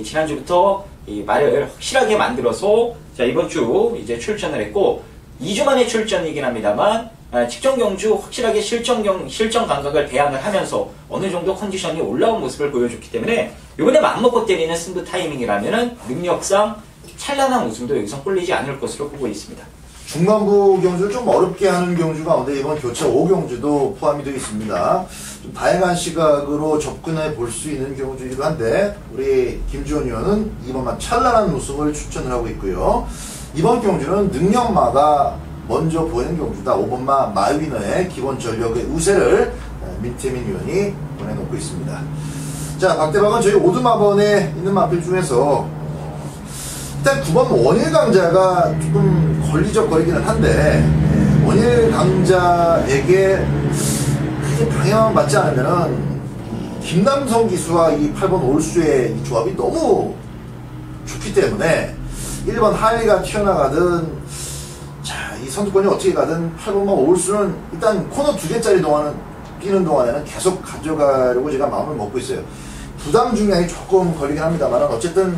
지난주부터 이 말을 확실하게 만들어서 자, 이번 주 이제 출전을 했고 2주 만에 출전이긴 합니다만 직전 경주 확실하게 실정 감각을 배양을 하면서 어느 정도 컨디션이 올라온 모습을 보여줬기 때문에 이번에 맘먹고 때리는 승부 타이밍이라면은 능력상 찬란한 우승도 여기서 꿀리지 않을 것으로 보고 있습니다. 중간부 경주를 좀 어렵게 하는 경주 가운데 이번 교차 5경주도 포함이 되어 있습니다. 좀 다양한 시각으로 접근해 볼 수 있는 경주이기도 한데 우리 김주원 의원은 이번만 찬란한 우승을 추천을 하고 있고요. 이번 경주는 능력마가 먼저 보이는 경주다. 5번마 마이위너의 기본 전력의 우세를 민태민 의원이 보내놓고 있습니다. 자, 박대박은 저희 오두마번에 있는 마필 중에서 일단 9번 원일강자가 조금 걸리적거리기는 한데 원일강자에게 크게 방향만 맞지 않으면은 김남성 기수와 이 8번 올수의 이 조합이 너무 좋기 때문에 1번 하일리가 튀어나가든 자, 이 선두권이 어떻게 가든 8번만 올수는 일단 코너 2개짜리 뛰는 동안에는 계속 가져가려고 제가 마음을 먹고 있어요. 부담 중량이 조금 걸리긴 합니다만 어쨌든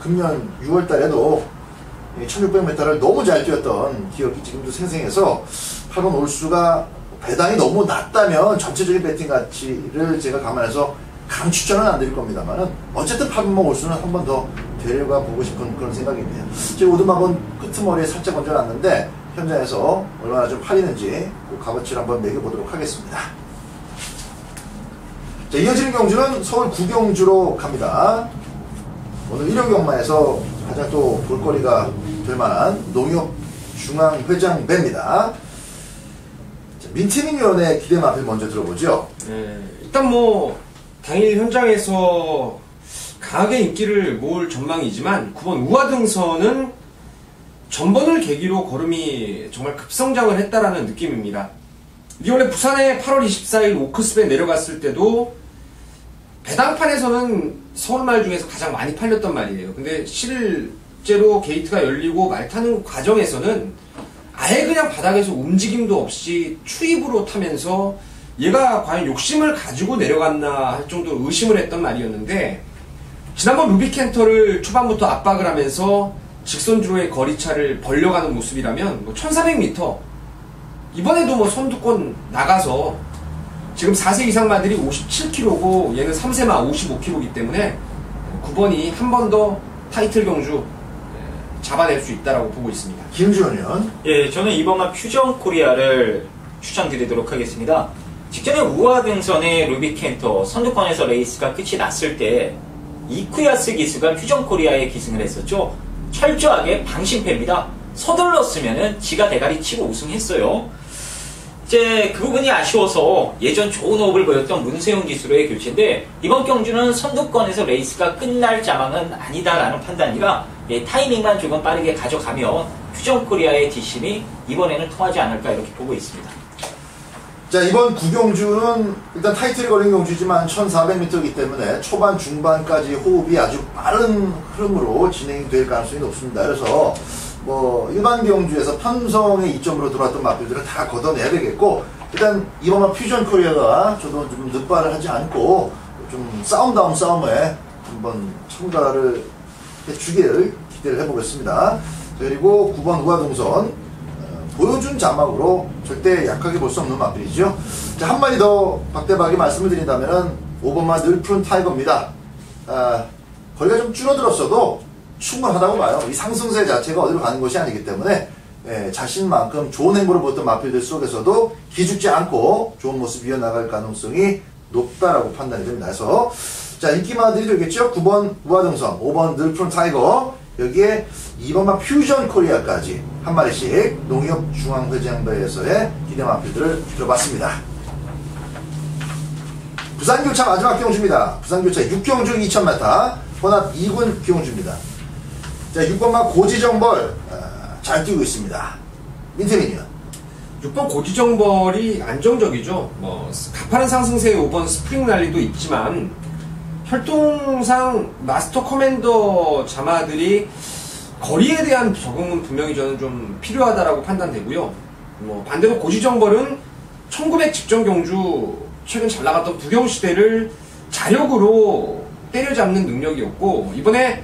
금년 6월 달에도 1600m를 너무 잘 뛰었던 기억이 지금도 생생해서 8번 올수가 배당이 너무 낮다면 전체적인 배팅 가치를 제가 감안해서 강추천은 안 드릴 겁니다만 어쨌든 8번만 올수는 한 번 더 데려가 보고 싶은 그런 생각이네요. 제가 오두막은 끄트머리에 살짝 얹어놨는데 현장에서 얼마나 좀 팔리는지 그 값어치를 한번 매겨보도록 하겠습니다. 자, 이어지는 경주는 서울 구경주로 갑니다. 오늘 1호 경마에서 가장 또 볼거리가 될 만한 농협 중앙회장배입니다. 민태민 의원의 기대 마필 먼저 들어보죠. 네, 일단 뭐 당일 현장에서 강하게 인기를 모을 전망이지만 9번 우하등선은 전번을 계기로 걸음이 정말 급성장을 했다라는 느낌입니다. 이게 원래 부산에 8월 24일 오크스배 내려갔을 때도 배당판에서는 서울말 중에서 가장 많이 팔렸던 말이에요. 근데 실제로 게이트가 열리고 말 타는 과정에서는 아예 그냥 바닥에서 움직임도 없이 추입으로 타면서 얘가 과연 욕심을 가지고 내려갔나 할 정도로 의심을 했던 말이었는데 지난번 루비켄터를 초반부터 압박을 하면서 직선주로의 거리차를 벌려가는 모습이라면 뭐 1400m 이번에도 뭐 선두권 나가서 지금 4세 이상 마들이 57kg고 얘는 3세마 55kg이기 때문에 9번이 한 번 더 타이틀 경주 잡아낼 수 있다라고 보고 있습니다. 김주원 의원. 예, 저는 이번만 퓨전 코리아를 추천드리도록 하겠습니다. 직전에 우하등선의 루비켄터 선두권에서 레이스가 끝이 났을 때 이쿠야스 기수가 퓨전 코리아에 기승을 했었죠. 철저하게 방심패입니다. 서둘렀으면은 지가 대가리 치고 우승했어요. 이제 그 부분이 아쉬워서 예전 좋은 호흡을 보였던 문세용 기수로의 교체인데 이번 경주는 선두권에서 레이스가 끝날 자망은 아니다라는 판단이라 타이밍만 조금 빠르게 가져가면 퓨전코리아의 뒷심이 이번에는 통하지 않을까 이렇게 보고 있습니다. 자, 이번 구경주는 일단 타이틀이 걸린 경주지만 1400m이기 때문에 초반 중반까지 호흡이 아주 빠른 흐름으로 진행이 될 가능성이 높습니다. 그래서 뭐 일반 경주에서 편성의 이점으로 들어왔던 마필들은 다 걷어내야 되겠고, 일단 이번만 퓨전 코리아가 저도 좀 늦발을 하지 않고 좀 싸움다운 싸움에 한번 참가를 해주기를 기대를 해보겠습니다. 그리고 9번 우아동선 보여준 자막으로 절대 약하게 볼 수 없는 마필이죠. 자, 한 마디 더 박대박이 말씀을 드린다면은 5번만 늘 푸른 타이거입니다. 거리가 좀 줄어들었어도 충분하다고 봐요. 이 상승세 자체가 어디로 가는 것이 아니기 때문에 자신만큼 좋은 행보를 보였던 마필들 속에서도 기죽지 않고 좋은 모습 이어나갈 가능성이 높다라고 판단이 됩니다. 그래서 자, 인기마들이 되겠죠. 9번 우아등선, 5번 늘 푸른 타이거, 여기에 2번만 퓨전 코리아까지 한 마리씩 농협 중앙회장배에서의 기대 마필들을 들어봤습니다. 부산교차 마지막 경주입니다. 부산교차 6경주 2000m 혼합 2군 경주입니다. 자, 6번만 고지정벌 잘 뛰고 있습니다. 민태민이요. 6번 고지정벌이 안정적이죠. 뭐 가파른 상승세의 5번 스프링 랠리도 있지만 혈통상 마스터 커맨더 자마들이 거리에 대한 적응은 분명히 저는 좀 필요하다라고 판단되고요. 뭐 반대로 고지정벌은 1900 직전 경주 최근 잘 나갔던 부경시대를 자력으로 때려잡는 능력이었고, 이번에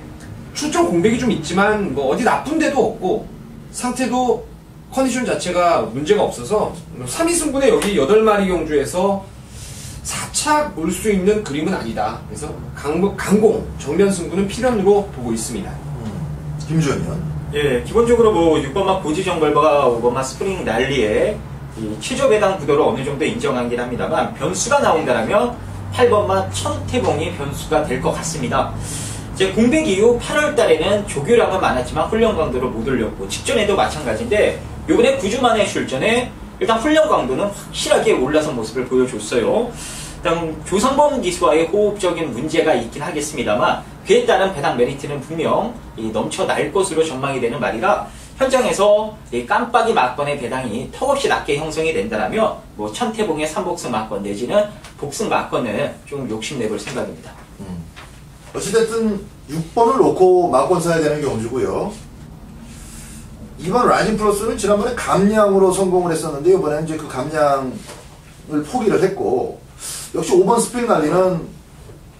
출전 공백이 좀 있지만 뭐 어디 나쁜 데도 없고 상태도 컨디션 자체가 문제가 없어서 3위 승분에 여기 8마리 경주에서 4착 올 수 있는 그림은 아니다. 그래서 강공 정면 승부는 필연으로 보고 있습니다. 김주현이요. 예, 기본적으로 뭐 6번마 고지정벌과 5번마 스프링 랠리의 이 최저 배당 구도를 어느 정도 인정하긴 합니다만, 변수가 나온다면 8번마 천태봉이 변수가 될 것 같습니다. 이제 공백 이후 8월 달에는 조교량은 많았지만 훈련 강도를 못 올렸고, 직전에도 마찬가지인데 요번에 9주 만에 출전에 일단 훈련 강도는 확실하게 올라선 모습을 보여줬어요. 일단 조상범 기수와의 호흡적인 문제가 있긴 하겠습니다만 그에 따른 배당 메리트는 분명 넘쳐날 것으로 전망이 되는 말이라, 현장에서 이 깜빡이 막번의 배당이 턱없이 낮게 형성이 된다면 뭐 천태봉의 3복승 막번 내지는 복승 막번을 좀 욕심내볼 생각입니다. 어찌됐든 6번을 놓고 막번 사야 되는 경주고요. 2번 라이징 플러스는 지난번에 감량으로 성공을 했었는데 이번에는 이제 그 감량을 포기를 했고, 역시 5번 스프링 랠리는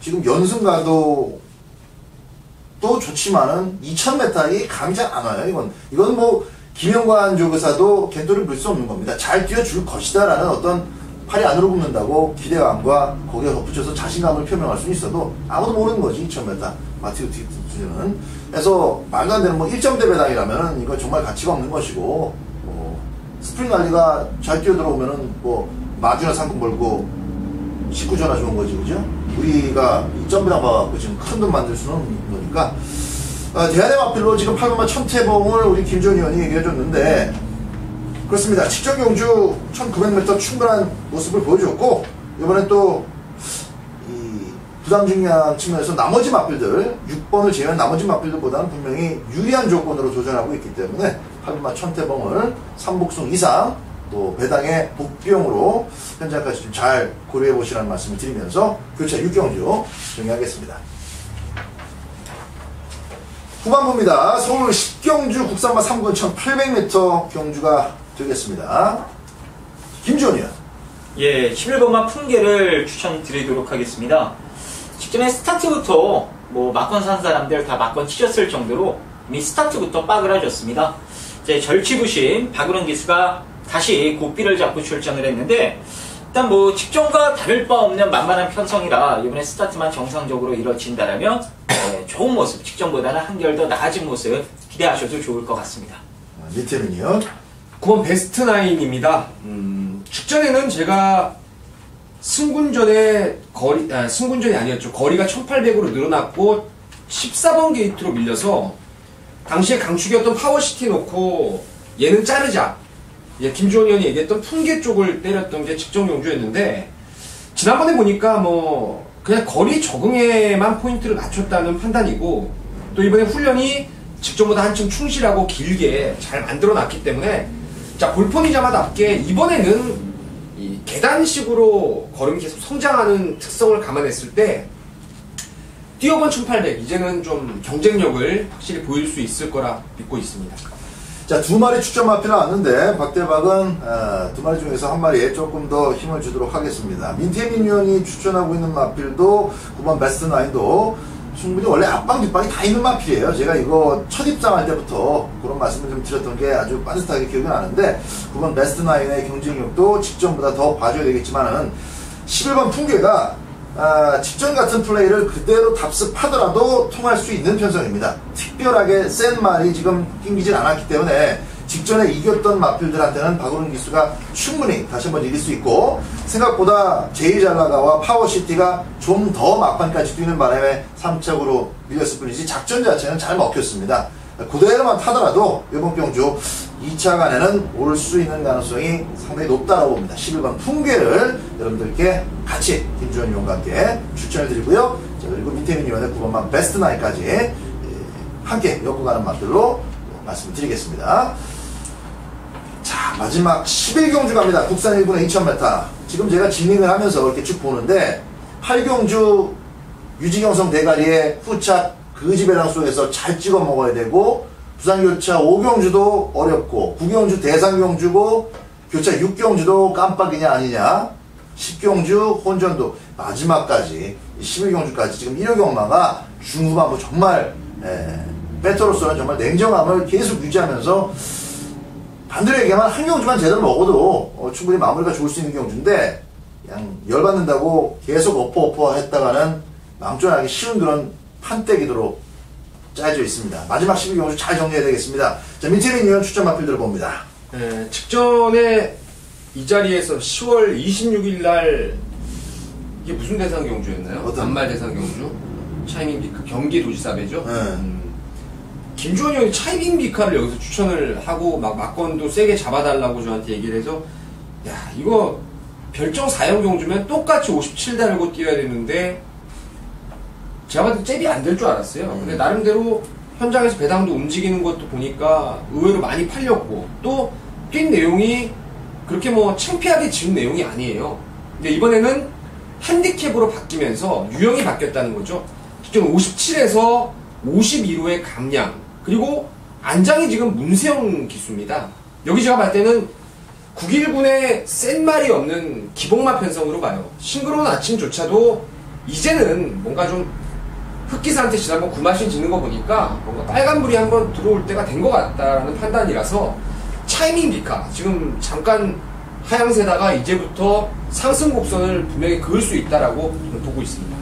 지금 연승가도 또 좋지만은 2000m이 감이 잘 안 와요. 이건 뭐 김영관 조교사도 겐토를 물 수 없는 겁니다. 잘 뛰어줄 것이다라는 어떤 팔이 안으로 굽는다고 기대감과 거기에 덧붙여서 자신감을 표명할 수는 있어도 아무도 모르는 거지. 2000m 마티오 티트는. 그래서 말도 안 되는 뭐 1점대 배당이라면 이거 정말 가치가 없는 것이고, 스프링 랠리가 잘 뛰어들어오면은 뭐 마주나 상품 벌고 19전화 좋은 거지, 그죠? 우리가 2점 배당 받아갖고 지금 큰 돈 만들 수는 없는 거니까. 대한의 마필로 지금 8번마 천태봉을 우리 김전 의원이 얘기해줬는데, 그렇습니다. 직전 경주 1900m 충분한 모습을 보여줬고, 이번엔 또 이 부담 중량 측면에서 나머지 마필들 6번을 제외한 나머지 마필들보다는 분명히 유리한 조건으로 도전하고 있기 때문에 8번마 천태봉을 3복승 이상 또 배당의 복비용으로 현장까지 좀 잘 고려해 보시라는 말씀을 드리면서 교차 6경주 정리하겠습니다. 후반부입니다. 서울 10경주 국산마 3군 1800m 경주가 되겠습니다. 김지원이요. 예, 11번마 풍계를 추천드리도록 하겠습니다. 직전에 스타트부터 뭐 막건 산 사람들 다 막건 치셨을 정도로 이미 스타트부터 빠그라졌습니다. 이제 절치부심 박은원 기수가 다시 고삐를 잡고 출전을 했는데, 일단 뭐 직전과 다를 바 없는 만만한 편성이라 이번에 스타트만 정상적으로 이뤄진다라면 좋은 모습, 직전보다는 한결 더 나아진 모습 기대하셔도 좋을 것 같습니다. 밑에는요. 9번 베스트 나인입니다. 직전에는 제가 승군전에 승군전이 아니었죠. 거리가 1800으로 늘어났고 14번 게이트로 밀려서 당시에 강축이었던 파워시티 놓고 얘는 자르자, 김주원 의원이 얘기했던 풍계 쪽을 때렸던 게 직전 경주였는데, 지난번에 보니까 뭐 그냥 거리 적응에만 포인트를 맞췄다는 판단이고, 또 이번에 훈련이 직전보다 한층 충실하고 길게 잘 만들어 놨기 때문에, 자, 볼포니자마답게 이번에는 이 계단식으로 걸음이 계속 성장하는 특성을 감안했을 때 뛰어본 1800 이제는 좀 경쟁력을 확실히 보일 수 있을 거라 믿고 있습니다. 자, 두 마리 추천 마필 나왔는데 박대박은 두 마리 중에서 한 마리에 조금 더 힘을 주도록 하겠습니다. 민태민 위원이 추천하고 있는 마필도 9번 베스트 나인도 충분히 원래 앞방 뒷방이 다 있는 마필이에요. 제가 이거 첫 입장할 때부터 그런 말씀을 좀 드렸던 게 아주 빠듯하게 기억이 나는데, 9번 베스트 나인의 경쟁력도 직전보다 더 봐줘야 되겠지만은 11번 풍계가 직전 같은 플레이를 그대로 답습하더라도 통할 수 있는 편성입니다. 특별하게 센 말이 지금 낑기진 않았기 때문에 직전에 이겼던 마필들한테는 박오른 기수가 충분히 다시 한번 이길 수 있고, 생각보다 제이잘라가와 파워시티가 좀 더 막판까지 뛰는 바람에 3착으로 밀렸을 뿐이지 작전 자체는 잘 먹혔습니다. 그대로만 타더라도 이번 경주 2차 간에는 올 수 있는 가능성이 상당히 높다고 봅니다. 11번 풍계를 여러분들께 같이 김주현 의원과 함께 추천해 드리고요. 자, 그리고 민태민 의원의 9번만 베스트 나이까지 함께 엮어가는 맛들로 말씀을 드리겠습니다. 자, 마지막 11경주 갑니다. 국산 1분의 2000m. 지금 제가 진행을 하면서 이렇게 쭉 보는데, 8경주 유지경성 대가리의 후착 거지배당 속에서 잘 찍어 먹어야 되고, 부산교차 5경주도 어렵고, 9경주 대상경주고, 교차 6경주도 깜빡이냐 아니냐, 10경주 혼전도 마지막까지 11경주까지 지금 1호 경마가 중후반부 정말 배터로서는 정말 냉정함을 계속 유지하면서, 반대로 얘기하면 한 경주만 제대로 먹어도 충분히 마무리가 좋을 수 있는 경주인데, 그냥 열받는다고 계속 어퍼 했다가는 망존하기 쉬운 그런 판때기도록 짜여져 있습니다. 마지막 12경주 잘 정리해야 되겠습니다. 자, 민태민 의원 추천 마필 들어봅니다. 직전에 이 자리에서 10월 26일 날 이게 무슨 대상 경주였나요? 단말 대상 경주? 차이밍 비카 경기도지사배죠? 김주원 의원이 차이밍 비카를 여기서 추천을 하고 막 막건도 세게 잡아달라고 저한테 얘기를 해서, 야, 이거 별정 4형 경주면 똑같이 57 달고 뛰어야 되는데 제가 봐도 잽이 안 될 줄 알았어요. 근데 나름대로 현장에서 배당도 움직이는 것도 보니까 의외로 많이 팔렸고, 또 뛴 내용이 그렇게 뭐 창피하게 지은 내용이 아니에요. 근데 이번에는 핸디캡으로 바뀌면서 유형이 바뀌었다는 거죠. 기존 57에서 52로의 감량, 그리고 안장이 지금 문세영 기수입니다. 여기 제가 봤을 때는 9일군에 센 말이 없는 기복마 편성으로 봐요. 싱그러운 아침조차도 이제는 뭔가 좀 흑기사한테 지난번 구마신 짓는 거 보니까 뭔가 빨간불이 한번 들어올 때가 된 것 같다라는 판단이라서, 차이밍 비카 지금 잠깐 하향세다가 이제부터 상승 곡선을 분명히 그을 수 있다라고 보고 있습니다.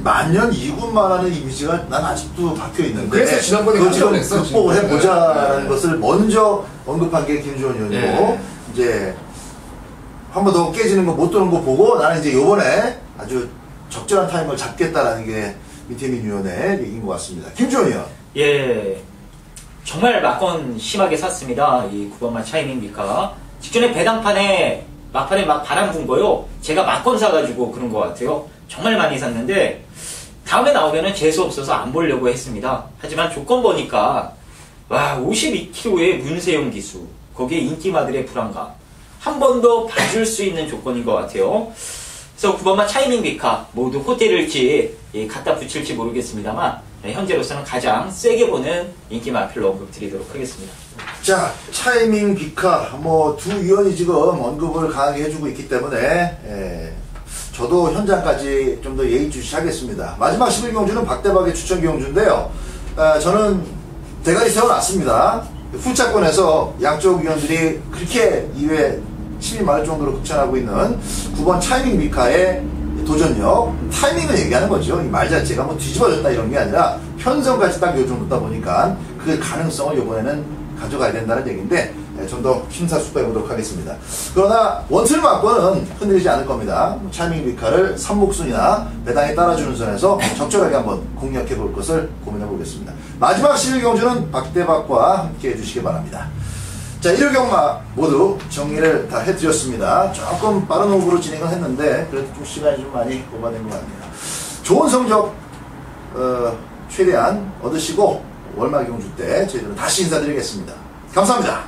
만년 2군마라는 이미지가 난 아직도 박혀 있는데, 그래서 지난번에 그거 지금 했어, 극복을 해보자라는 것을 먼저 언급한 게 김주원 의원이고, 이제 한 번 더 깨지는 거 못 도는 거 보고 나는 이제 요번에 아주 적절한 타임을 잡겠다라는 게 민태민 의원의 얘기인 것 같습니다. 김주원 의원. 예, 정말 막건 심하게 샀습니다. 이 9번만 차이밍 비카. 직전에 배당판에 막판에 막 바람 분 거요. 제가 막건 사가지고 그런 것 같아요. 정말 많이 샀는데 다음에 나오면은 재수 없어서 안 보려고 했습니다. 하지만 조건 보니까 와, 52kg의 문세용 기수, 거기에 인기마들의 불안감, 한 번 더 봐줄 수 있는 조건인 것 같아요. 그래서 9번만 차이밍 비카 모두 호텔일지 갖다 붙일지 모르겠습니다만, 현재로서는 가장 세게 보는 인기 마필로 언급 드리도록 하겠습니다. 자, 차이밍 비카 뭐 두 위원이 지금 언급을 강하게 해주고 있기 때문에 저도 현장까지 좀 더 예의주시하겠습니다. 마지막 11경주는 박대박의 추천 경주인데요. 저는 대가리 세워놨습니다. 후차권에서 양쪽 위원들이 그렇게 2회 10위 말을 정도로 극찬하고 있는 9번 차이밍 비카의 도전력, 타이밍을 얘기하는 거죠. 이 말 자체가 뭐 뒤집어졌다 이런 게 아니라 편성까지 딱 요 정도다 보니까 그 가능성을 이번에는 가져가야 된다는 얘기인데, 좀 더 심사숙고해보도록 하겠습니다. 그러나 원틀 막고는 흔들리지 않을 겁니다. 차이밍 비카를 삼목순이나 배당에 따라주는 선에서 적절하게 한번 공략해볼 것을 고민해보겠습니다. 마지막 11경주는 박대박과 함께 해주시기 바랍니다. 자, 1호 경마 모두 정리를 다 해드렸습니다. 조금 빠른 호흡으로 진행을 했는데 그래도 좀 시간이 좀 많이 오버된 것 같네요. 좋은 성적 최대한 얻으시고 월말 경주 때 저희들은 다시 인사드리겠습니다. 감사합니다.